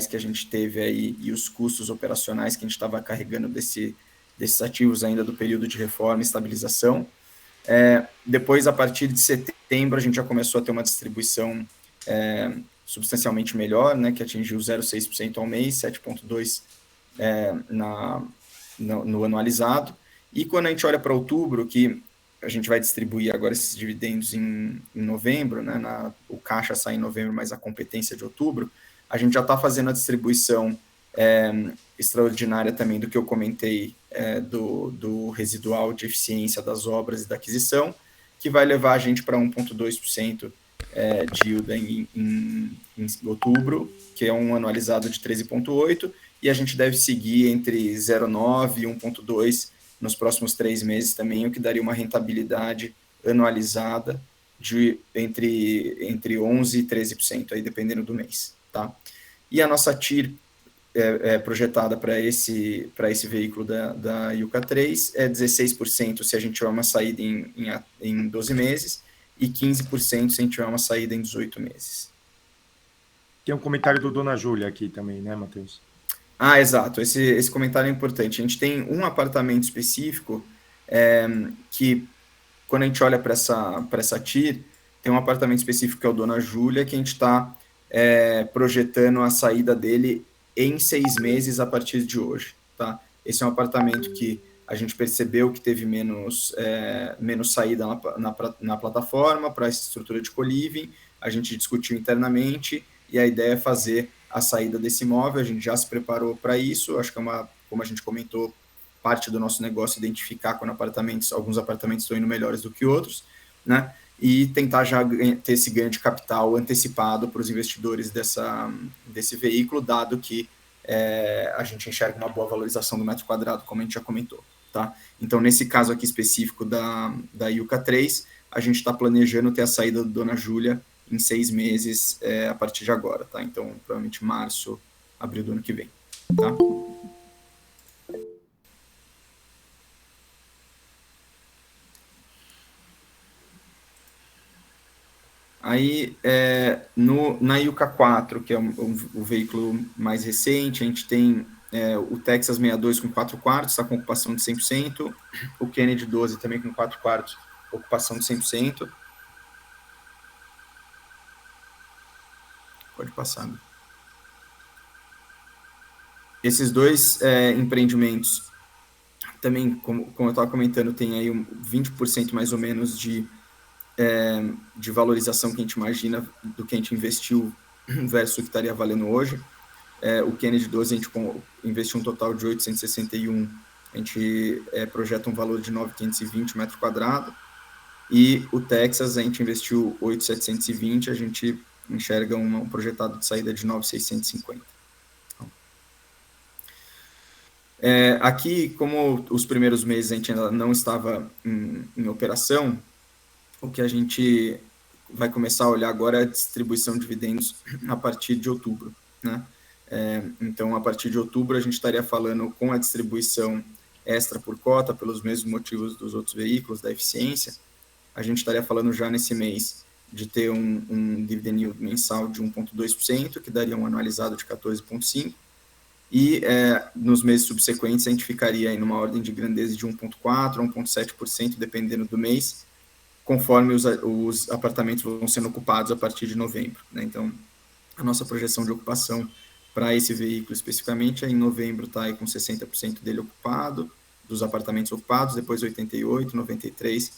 que a gente teve aí e os custos operacionais que a gente estava carregando desses ativos ainda do período de reforma e estabilização. Depois, a partir de setembro, a gente já começou a ter uma distribuição substancialmente melhor, né, que atingiu 0,6% ao mês, 7,2% no anualizado. E quando a gente olha para outubro, que a gente vai distribuir agora esses dividendos em novembro, né, o caixa sai em novembro, mas a competência de outubro, a gente já está fazendo a distribuição extraordinária também do que eu comentei, do residual de eficiência das obras e da aquisição, que vai levar a gente para 1,2% de yield em outubro, que é um anualizado de 13,8%, e a gente deve seguir entre 0,9% e 1,2% nos próximos 3 meses também, o que daria uma rentabilidade anualizada de entre 11% e 13%, aí dependendo do mês. Tá? E a nossa TIR projetada para esse veículo da Yuka 3 é 16% se a gente tiver uma saída em 12 meses e 15% se a gente tiver uma saída em 18 meses. Tem um comentário do Dona Júlia aqui também, né, Matheus? Exato. Esse comentário é importante. A gente tem um apartamento específico que, quando a gente olha para essa TIR, tem um apartamento específico que é o Dona Júlia, que a gente está projetando a saída dele em 6 meses a partir de hoje. Tá? Esse é um apartamento que a gente percebeu que teve menos saída na plataforma para essa estrutura de co-living, a gente discutiu internamente e a ideia é fazer a saída desse imóvel. A gente já se preparou para isso, acho que como a gente comentou, parte do nosso negócio identificar quando alguns apartamentos estão indo melhores do que outros, né? E tentar já ter esse ganho de capital antecipado para os investidores desse veículo, dado que a gente enxerga uma boa valorização do metro quadrado, como a gente já comentou. Tá? Então, nesse caso aqui específico da Yuka 3, a gente está planejando ter a saída do Dona Júlia em 6 meses a partir de agora. Tá? Então, provavelmente março, abril do ano que vem. Tá? Aí, na Yuka 4, que é o veículo mais recente, a gente tem o Texas 62 com 4 quartos, está com ocupação de 100%, o Kennedy 12 também com 4 quartos, ocupação de 100%. Pode passar. Esses dois empreendimentos, também, como eu estava comentando, tem aí 20% mais ou menos de valorização que a gente imagina do que a gente investiu versus o que estaria valendo hoje. O Kennedy 12, a gente investiu um total de 861, a gente projeta um valor de 9.520 metro quadrado, e o Texas, a gente investiu 8.720, a gente enxerga um projetado de saída de 9.650. Aqui, como os primeiros meses a gente ainda não estava em operação, o que a gente vai começar a olhar agora é a distribuição de dividendos a partir de outubro, né? Então, a partir de outubro, a gente estaria falando com a distribuição extra por cota, pelos mesmos motivos dos outros veículos, da eficiência. A gente estaria falando já nesse mês de ter um dividend yield mensal de 1,2%, que daria um anualizado de 14,5%, e nos meses subsequentes a gente ficaria aí numa ordem de grandeza de 1,4% a 1,7%, dependendo do mês, conforme os apartamentos vão sendo ocupados a partir de novembro, né? Então, a nossa projeção de ocupação para esse veículo especificamente, em novembro está com 60% dele ocupado, dos apartamentos ocupados, depois 88%, 93%,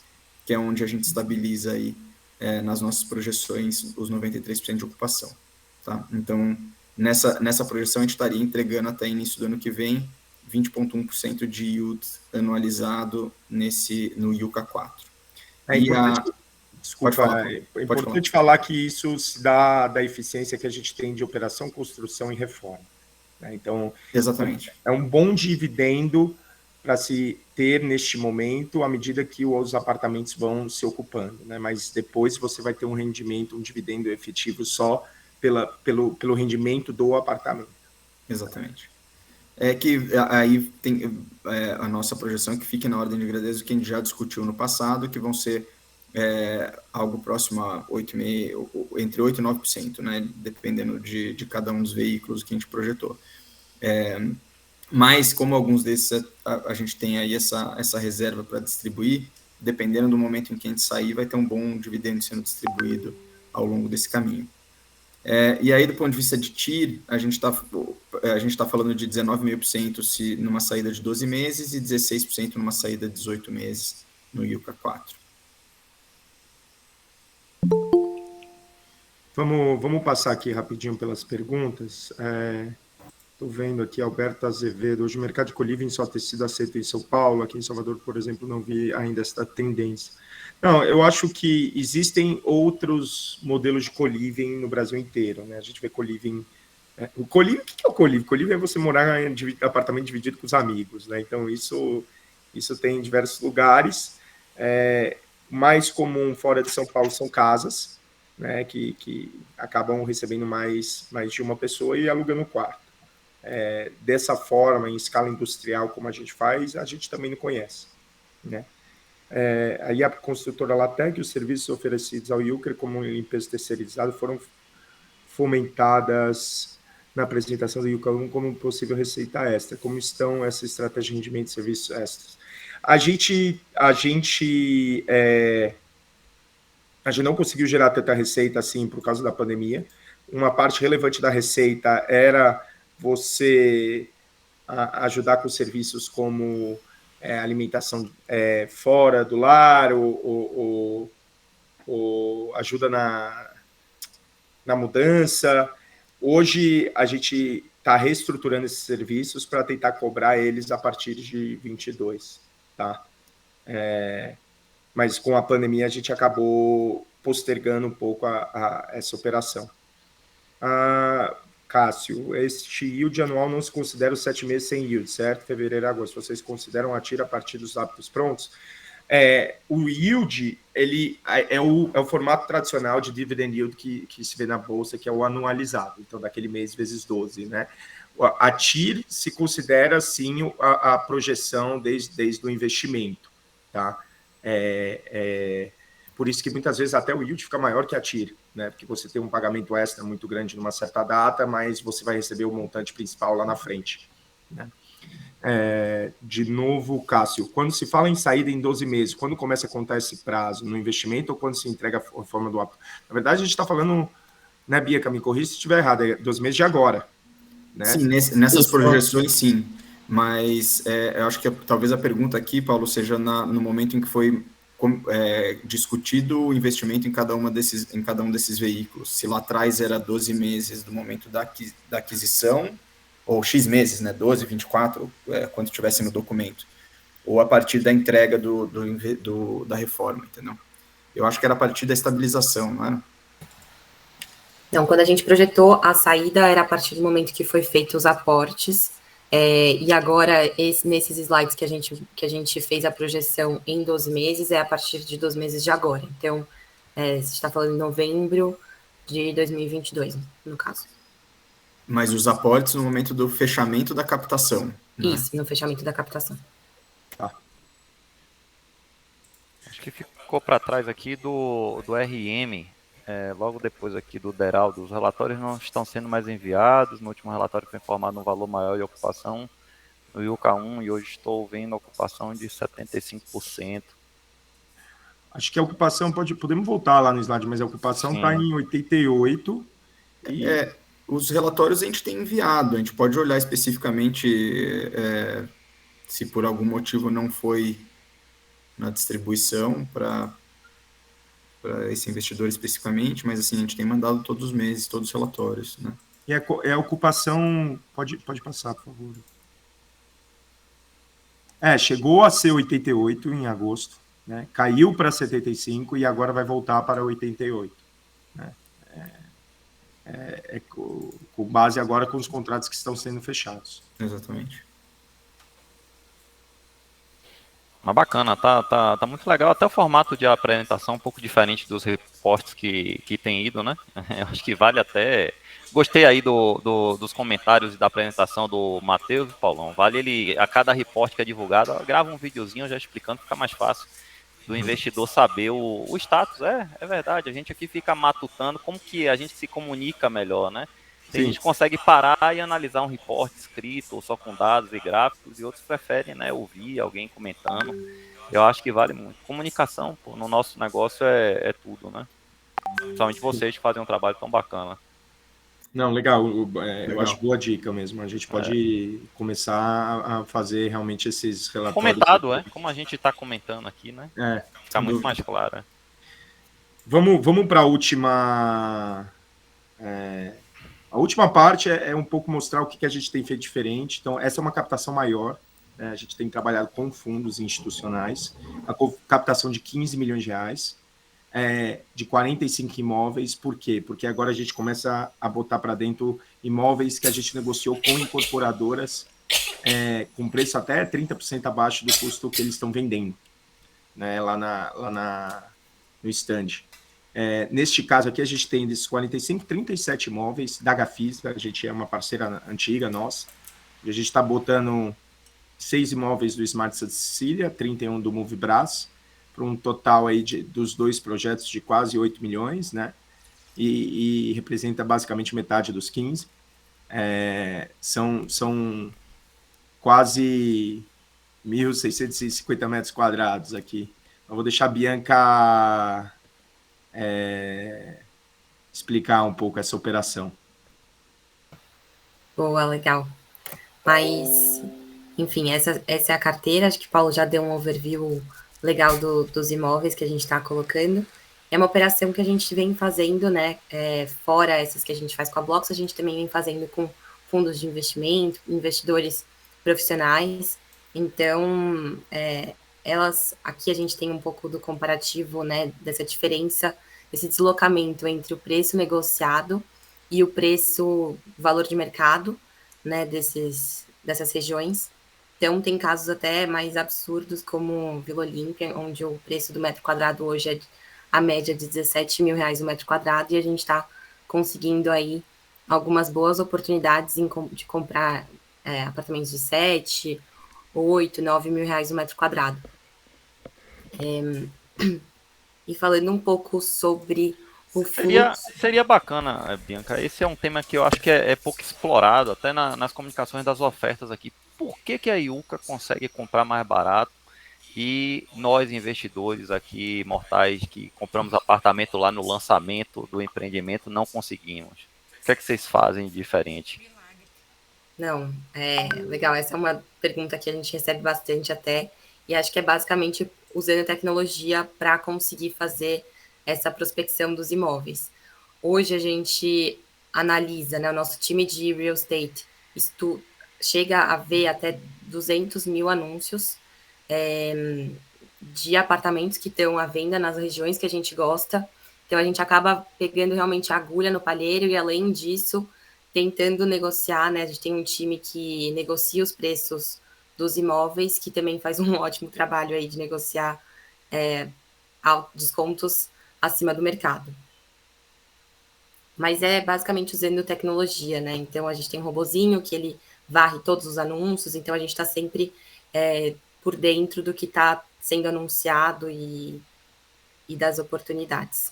que é onde a gente estabiliza aí, nas nossas projeções, os 93% de ocupação. Tá? Então, nessa projeção, a gente estaria entregando até início do ano que vem 20,1% de yield anualizado no Yucca 4. Desculpa, é importante falar que isso se dá da eficiência que a gente tem de operação, construção e reforma, né? Então, exatamente. É um bom dividendo para se ter neste momento, à medida que os apartamentos vão se ocupando, né? Mas depois você vai ter um rendimento, um dividendo efetivo só pelo rendimento do apartamento. Exatamente. Que aí tem a nossa projeção que fique na ordem de grandeza que a gente já discutiu no passado, que vão ser algo próximo a 8,5%, entre 8% e 9%, né, dependendo de cada um dos veículos que a gente projetou. Mas, como alguns desses a gente tem aí essa reserva para distribuir, dependendo do momento em que a gente sair, vai ter um bom dividendo sendo distribuído ao longo desse caminho. E aí, do ponto de vista de TIR, a gente está falando de 19,5% numa saída de 12 meses e 16% numa saída de 18 meses no Yucca 4. Vamos passar aqui rapidinho pelas perguntas. Estou vendo aqui, Alberto Azevedo, hoje o mercado de co-living só tem sido aceito em São Paulo, aqui em Salvador, por exemplo, não vi ainda essa tendência. Não, eu acho que existem outros modelos de co-living no Brasil inteiro, né? A gente vê co-living... O co-living, o que é o co-living? Co-living é você morar em apartamento dividido com os amigos, né? Então, isso tem em diversos lugares. Mais comum fora de São Paulo são casas, né? Que acabam recebendo mais de uma pessoa e alugando um quarto. Dessa forma, em escala industrial, como a gente faz, a gente também não conhece, né? Aí a construtora Latec, os serviços oferecidos ao Yucca como limpeza terceirizada foram fomentadas na apresentação do Yucca 1 como possível receita extra. Como estão essa estratégia de rendimento de serviços extras? A gente não conseguiu gerar tanta receita assim por causa da pandemia. Uma parte relevante da receita era você ajudar com serviços como alimentação fora do lar, ou ajuda na mudança. Hoje a gente está reestruturando esses serviços para tentar cobrar eles a partir de 22, tá? Mas com a pandemia a gente acabou postergando um pouco essa operação. Cássio, este yield anual não se considera os 7 meses sem yield, certo? Fevereiro e agosto. Vocês consideram a TIR a partir dos hábitos prontos? O yield, ele é o formato tradicional de dividend yield que se vê na bolsa, que é o anualizado, então daquele mês vezes 12, né? A TIR se considera, sim, a projeção desde o investimento, tá? Por isso que muitas vezes até o yield fica maior que a TIR, né? Porque você tem um pagamento extra muito grande numa certa data, mas você vai receber o montante principal lá na frente, né? De novo, Cássio, quando se fala em saída em 12 meses, quando começa a contar esse prazo no investimento ou quando se entrega a forma do app? Na verdade, a gente está falando Né, Bianca, me corrija se estiver errado, é 2 meses de agora. Né? Sim, nessas projeções, sim. Mas eu acho que talvez a pergunta aqui, Paulo, seja no momento em que foi discutido o investimento em cada um desses veículos. Se lá atrás era 12 meses do momento da aquisição, ou X meses, né? 12, 24, quando estivesse no documento. Ou a partir da entrega da reforma, entendeu? Eu acho que era a partir da estabilização, não era? Então, quando a gente projetou a saída, era a partir do momento que foi feito os aportes, e agora, nesses slides que a gente fez a projeção em 12 meses, é a partir de 12 meses de agora. Então, você está falando em novembro de 2022, no caso. Mas os aportes no momento do fechamento da captação. Isso, no fechamento da captação. Tá. Acho que ficou para trás aqui do RM. Logo depois aqui do Deraldo, os relatórios não estão sendo mais enviados. No último relatório foi informado um valor maior de ocupação no IUCA 1 e hoje estou vendo a ocupação de 75%. Acho que a ocupação, podemos voltar lá no slide, mas a ocupação está em 88%. Os relatórios a gente tem enviado, a gente pode olhar especificamente se por algum motivo não foi na distribuição para esse investidor especificamente, mas assim, a gente tem mandado todos os meses, todos os relatórios, né? E a ocupação, pode passar, por favor. Chegou a ser 88 em agosto, né? Caiu para 75 e agora vai voltar para 88. Né? Com base agora com os contratos que estão sendo fechados. Exatamente. Mas bacana, tá muito legal. Até o formato de apresentação um pouco diferente dos reportes que tem ido, né? Eu acho que vale até... Gostei aí dos comentários e da apresentação do Matheus e Paulão. Vale ele, a cada reporte que é divulgado, grava um videozinho já explicando, fica mais fácil do investidor saber o status. É verdade, a gente aqui fica matutando como que a gente se comunica melhor, né? A gente consegue parar e analisar um reporte escrito ou só com dados e gráficos, e outros preferem, né, ouvir alguém comentando. Eu acho que vale muito. Comunicação, pô, no nosso negócio é tudo, né? Principalmente vocês que fazem um trabalho tão bacana. Não, legal. Eu acho boa dica mesmo. A gente pode começar a fazer realmente esses relatórios. Comentado, como a gente está comentando aqui, né? Fica muito mais claro. Vamos para a última... A última parte é um pouco mostrar o que a gente tem feito diferente. Então, essa é uma captação maior. Né? A gente tem trabalhado com fundos institucionais. A captação de 15 milhões de reais, de 45 imóveis. Por quê? Porque agora a gente começa a botar para dentro imóveis que a gente negociou com incorporadoras com preço até 30% abaixo do custo que eles estão vendendo, né? lá no stand. Neste caso aqui, a gente tem desses 45, 37 imóveis da Gafisa, a gente é uma parceira antiga nossa, e a gente está botando 6 imóveis do Smart Santa Cecília, 31 do Movebras, para um total aí dos dois projetos de quase 8 milhões, né? E representa basicamente metade dos 15. São quase 1.650 metros quadrados aqui. Eu vou deixar a Bianca... explicar um pouco essa operação. Boa, legal. Mas, enfim, essa é a carteira. Acho que o Paulo já deu um overview legal dos imóveis que a gente está colocando. É uma operação que a gente vem fazendo, né? Fora essas que a gente faz com a Blocks, a gente também vem fazendo com fundos de investimento, investidores profissionais. Então, aqui a gente tem um pouco do comparativo, né? Dessa diferença, esse deslocamento entre o preço negociado e o preço, valor de mercado, né, dessas regiões. Então, tem casos até mais absurdos, como Vila Olímpia, onde o preço do metro quadrado hoje é a média de R$17 mil o metro quadrado, e a gente está conseguindo aí algumas boas oportunidades de comprar apartamentos de 7, 8, 9 mil reais o metro quadrado. E falando um pouco sobre o fluxo... Seria bacana, Bianca, esse é um tema que eu acho que é pouco explorado, até nas comunicações das ofertas aqui. Por que a IUCA consegue comprar mais barato e nós investidores aqui, mortais, que compramos apartamento lá no lançamento do empreendimento, não conseguimos? O que é que vocês fazem de diferente? Não, legal. Essa é uma pergunta que a gente recebe bastante até, e acho que é basicamente usando tecnologia para conseguir fazer essa prospecção dos imóveis. Hoje a gente analisa, né, o nosso time de real estate chega a ver até 200 mil anúncios de apartamentos que estão à venda nas regiões que a gente gosta. Então a gente acaba pegando realmente a agulha no palheiro e, além disso, tentando negociar, né? A gente tem um time que negocia os preços dos imóveis, que também faz um ótimo trabalho aí de negociar descontos acima do mercado. Mas é basicamente usando tecnologia, né? Então a gente tem um robozinho que ele varre todos os anúncios, então a gente está sempre por dentro do que está sendo anunciado e das oportunidades.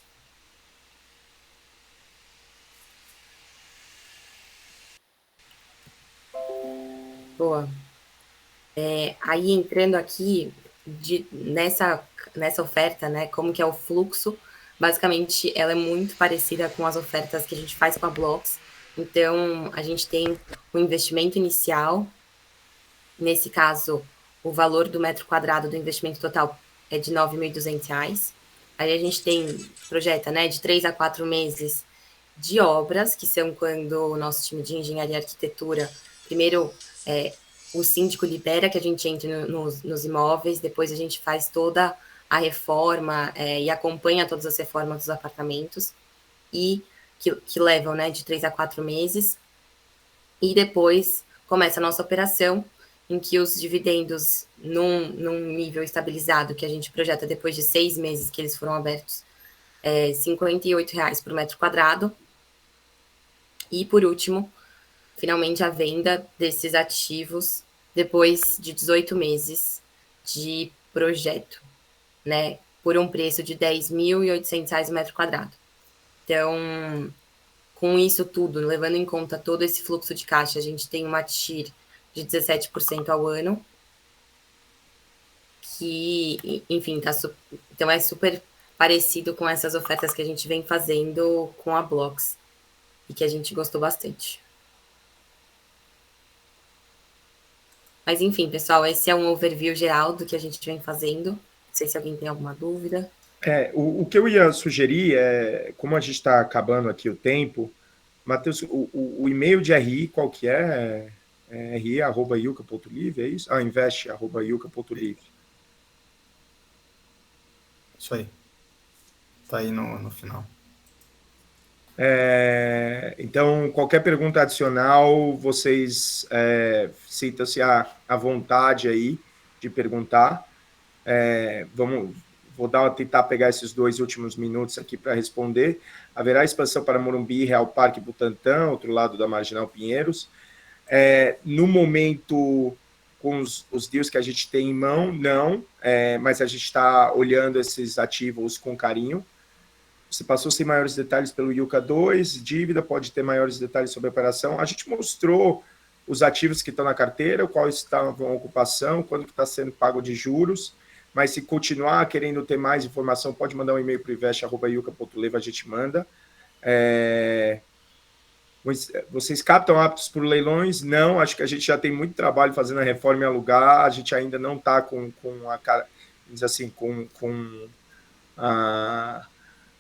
Boa. Aí entrando aqui nessa oferta, né? Como que é o fluxo? Basicamente, ela é muito parecida com as ofertas que a gente faz com a Blocks. Então, a gente tem o investimento inicial. Nesse caso, o valor do metro quadrado do investimento total é de R$ 9.200. Aí a gente projeta, né, de 3 a 4 meses de obras, que são quando o nosso time de engenharia e arquitetura, primeiro, o síndico libera que a gente entre nos imóveis, depois a gente faz toda a reforma e acompanha todas as reformas dos apartamentos, e que levam, né, de 3 a 4 meses, e depois começa a nossa operação, em que os dividendos num nível estabilizado, que a gente projeta depois de 6 meses que eles foram abertos, R$ 58 por metro quadrado. E, por último, finalmente a venda desses ativos depois de 18 meses de projeto, né, por um preço de R$ 10.800 o metro quadrado. Então, com isso tudo, levando em conta todo esse fluxo de caixa, a gente tem uma TIR de 17% ao ano, que, enfim, então é super parecido com essas ofertas que a gente vem fazendo com a Blocks, e que a gente gostou bastante. Mas, enfim, pessoal, esse é um overview geral do que a gente vem fazendo. Não sei se alguém tem alguma dúvida. O que eu ia sugerir como a gente está acabando aqui o tempo, Matheus, o e-mail de RI qual que é? ri@yuka.live, é isso? invest@yuka.live. Isso aí. Tá aí no final. Então, qualquer pergunta adicional, vocês sintam-se à vontade aí de perguntar. Vou tentar pegar esses 2 últimos minutos aqui para responder. Haverá expansão para Morumbi, Real Parque, Butantã, outro lado da Marginal Pinheiros. No momento, com os deals que a gente tem em mão, não, mas a gente está olhando esses ativos com carinho. Você passou sem maiores detalhes pelo Yuka 2, dívida, pode ter maiores detalhes sobre a operação. A gente mostrou os ativos que estão na carteira, qual estavam em ocupação, quando está sendo pago de juros, mas se continuar querendo ter mais informação, pode mandar um e-mail para o invest@yuka.live, a gente manda. Vocês captam aptos por leilões? Não, acho que a gente já tem muito trabalho fazendo a reforma e alugar, a gente ainda não está com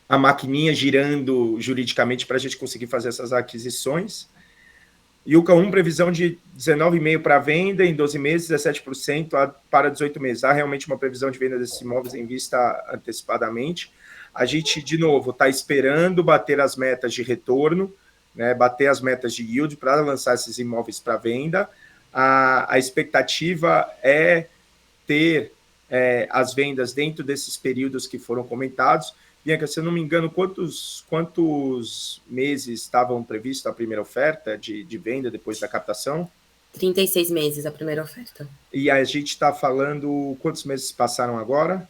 a maquininha girando juridicamente para a gente conseguir fazer essas aquisições. Yuka 1, previsão de 19,5% para venda em 12 meses, 17% para 18 meses. Há realmente uma previsão de venda desses imóveis em vista antecipadamente. A gente, de novo, está esperando bater as metas de retorno, né, bater as metas de yield para lançar esses imóveis para venda. A expectativa é ter as vendas dentro desses períodos que foram comentados. Bianca, se eu não me engano, quantos meses estavam previstos a primeira oferta de venda depois da captação? 36 meses a primeira oferta. E a gente está falando, quantos meses passaram agora?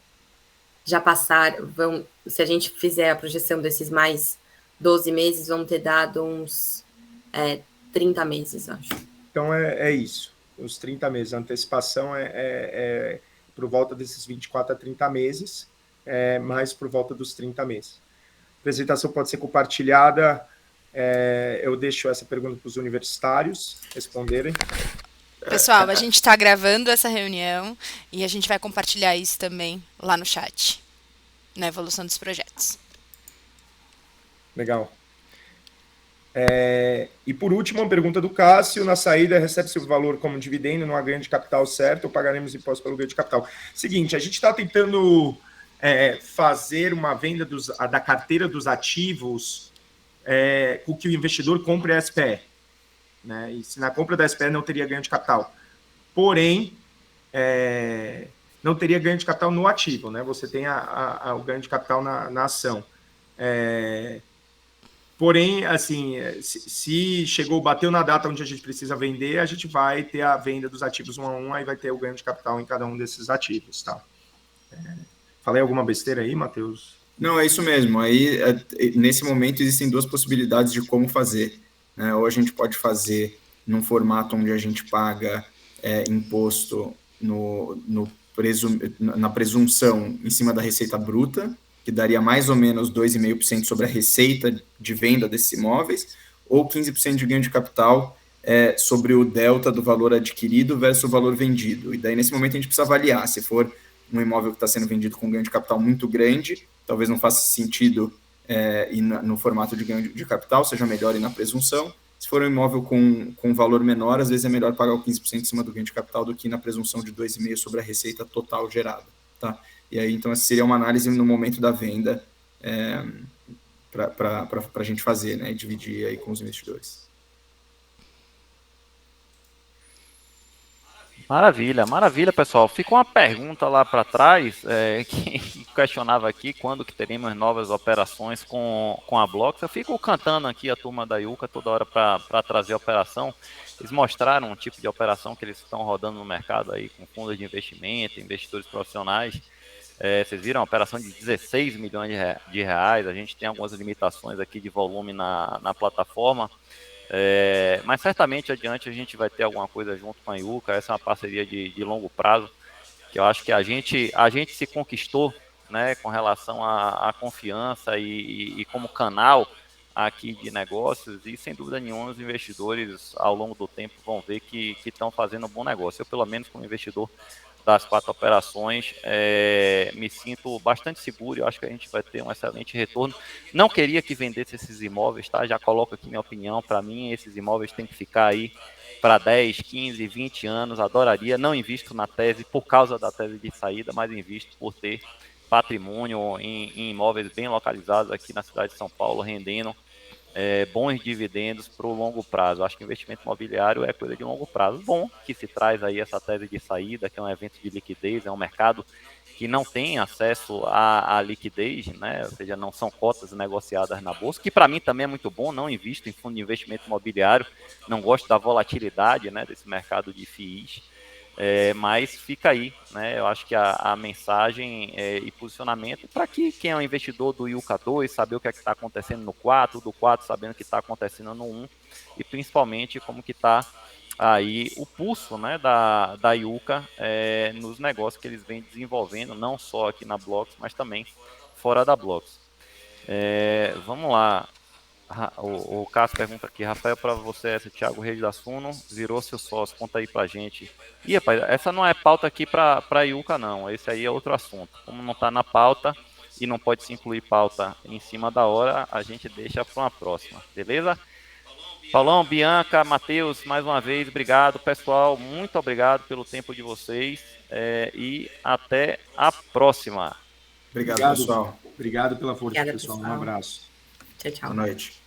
Já passaram, se a gente fizer a projeção desses mais 12 meses, vão ter dado uns 30 meses, acho. Então é isso, uns 30 meses. A antecipação por volta desses 24 a 30 meses, mais por volta dos 30 meses. A apresentação pode ser compartilhada, eu deixo essa pergunta para os universitários responderem. Pessoal, a gente está gravando essa reunião e a gente vai compartilhar isso também lá no chat, na evolução dos projetos. Legal. E por último, uma pergunta do Cássio: na saída, recebe-se o valor como dividendo, não há ganho de capital, certo? Ou pagaremos imposto pelo ganho de capital? Seguinte, a gente está tentando fazer uma venda da carteira dos ativos com que o investidor compre a SPE. Né? E se na compra da SPE não teria ganho de capital. Porém, não teria ganho de capital no ativo, né? Você tem o ganho de capital na ação. Porém, assim, se bateu na data onde a gente precisa vender, a gente vai ter a venda dos ativos 1 a 1, aí vai ter o ganho de capital em cada um desses ativos, tá? Falei alguma besteira aí, Matheus? Não, é isso mesmo. Aí, nesse momento, existem duas possibilidades de como fazer, né? Ou a gente pode fazer num formato onde a gente paga imposto na presunção em cima da receita bruta, que daria mais ou menos 2,5% sobre a receita de venda desses imóveis, ou 15% de ganho de capital sobre o delta do valor adquirido versus o valor vendido. E daí, nesse momento, a gente precisa avaliar. Se for um imóvel que está sendo vendido com ganho de capital muito grande, talvez não faça sentido ir no formato de ganho de capital, seja melhor ir na presunção. Se for um imóvel com valor menor, às vezes é melhor pagar o 15% em cima do ganho de capital do que na presunção de 2,5% sobre a receita total gerada, tá? E aí, então, essa seria uma análise no momento da venda para a gente fazer, né? E dividir aí com os investidores. Maravilha, maravilha, pessoal. Ficou uma pergunta lá para trás que questionava aqui quando que teremos novas operações com a Blocks. Eu fico cantando aqui a turma da Yuka toda hora para trazer a operação. Eles mostraram um tipo de operação que eles estão rodando no mercado aí com fundos de investimento, investidores profissionais. Vocês viram a operação de 16 milhões de reais. A gente tem algumas limitações aqui de volume na plataforma. Mas certamente adiante a gente vai ter alguma coisa junto com a Yuka. Essa é uma parceria de longo prazo, que eu acho que a gente se conquistou, né, com relação à confiança e como canal aqui de negócios, e sem dúvida nenhuma os investidores ao longo do tempo vão ver que estão fazendo um bom negócio. Eu, pelo menos como investidor das 4 operações, me sinto bastante seguro. Eu acho que a gente vai ter um excelente retorno. Não queria que vendesse esses imóveis, tá? Já coloco aqui minha opinião. Para mim, esses imóveis têm que ficar aí para 10, 15, 20 anos. Adoraria. Não invisto na tese por causa da tese de saída, mas invisto por ter patrimônio em imóveis bem localizados aqui na cidade de São Paulo, rendendo bons dividendos para o longo prazo. Acho que investimento imobiliário é coisa de longo prazo. Bom que se traz aí essa tese de saída, que é um evento de liquidez, é um mercado que não tem acesso à liquidez, né? Ou seja, não são cotas negociadas na bolsa, que para mim também é muito bom. Não invisto em fundo de investimento imobiliário, não gosto da volatilidade, né, desse mercado de FIIs. Mas fica aí, né? Eu acho que a mensagem e posicionamento para que quem é um investidor do Yuka 2 saber o que é que está acontecendo no 4, do 4 sabendo o que está acontecendo no 1, e principalmente como que está aí o pulso, né, da Yuka nos negócios que eles vêm desenvolvendo, não só aqui na Blocks, mas também fora da Blocks. Vamos lá. O Cássio pergunta aqui: Rafael, para você, essa Thiago Reis da Suno virou seu sócio, conta aí pra gente. Ih, rapaz, essa não é pauta aqui pra Yuka, não. Esse aí é outro assunto. Como não tá na pauta e não pode se incluir pauta em cima da hora, a gente deixa para uma próxima, beleza? Paulão, Bianca, Matheus, mais uma vez, obrigado, pessoal. Muito obrigado pelo tempo de vocês e até a próxima. Obrigado, pessoal. Obrigado pela força, Obrigada, pessoal. Um pessoal. abraço. Tchau, tchau. Boa noite.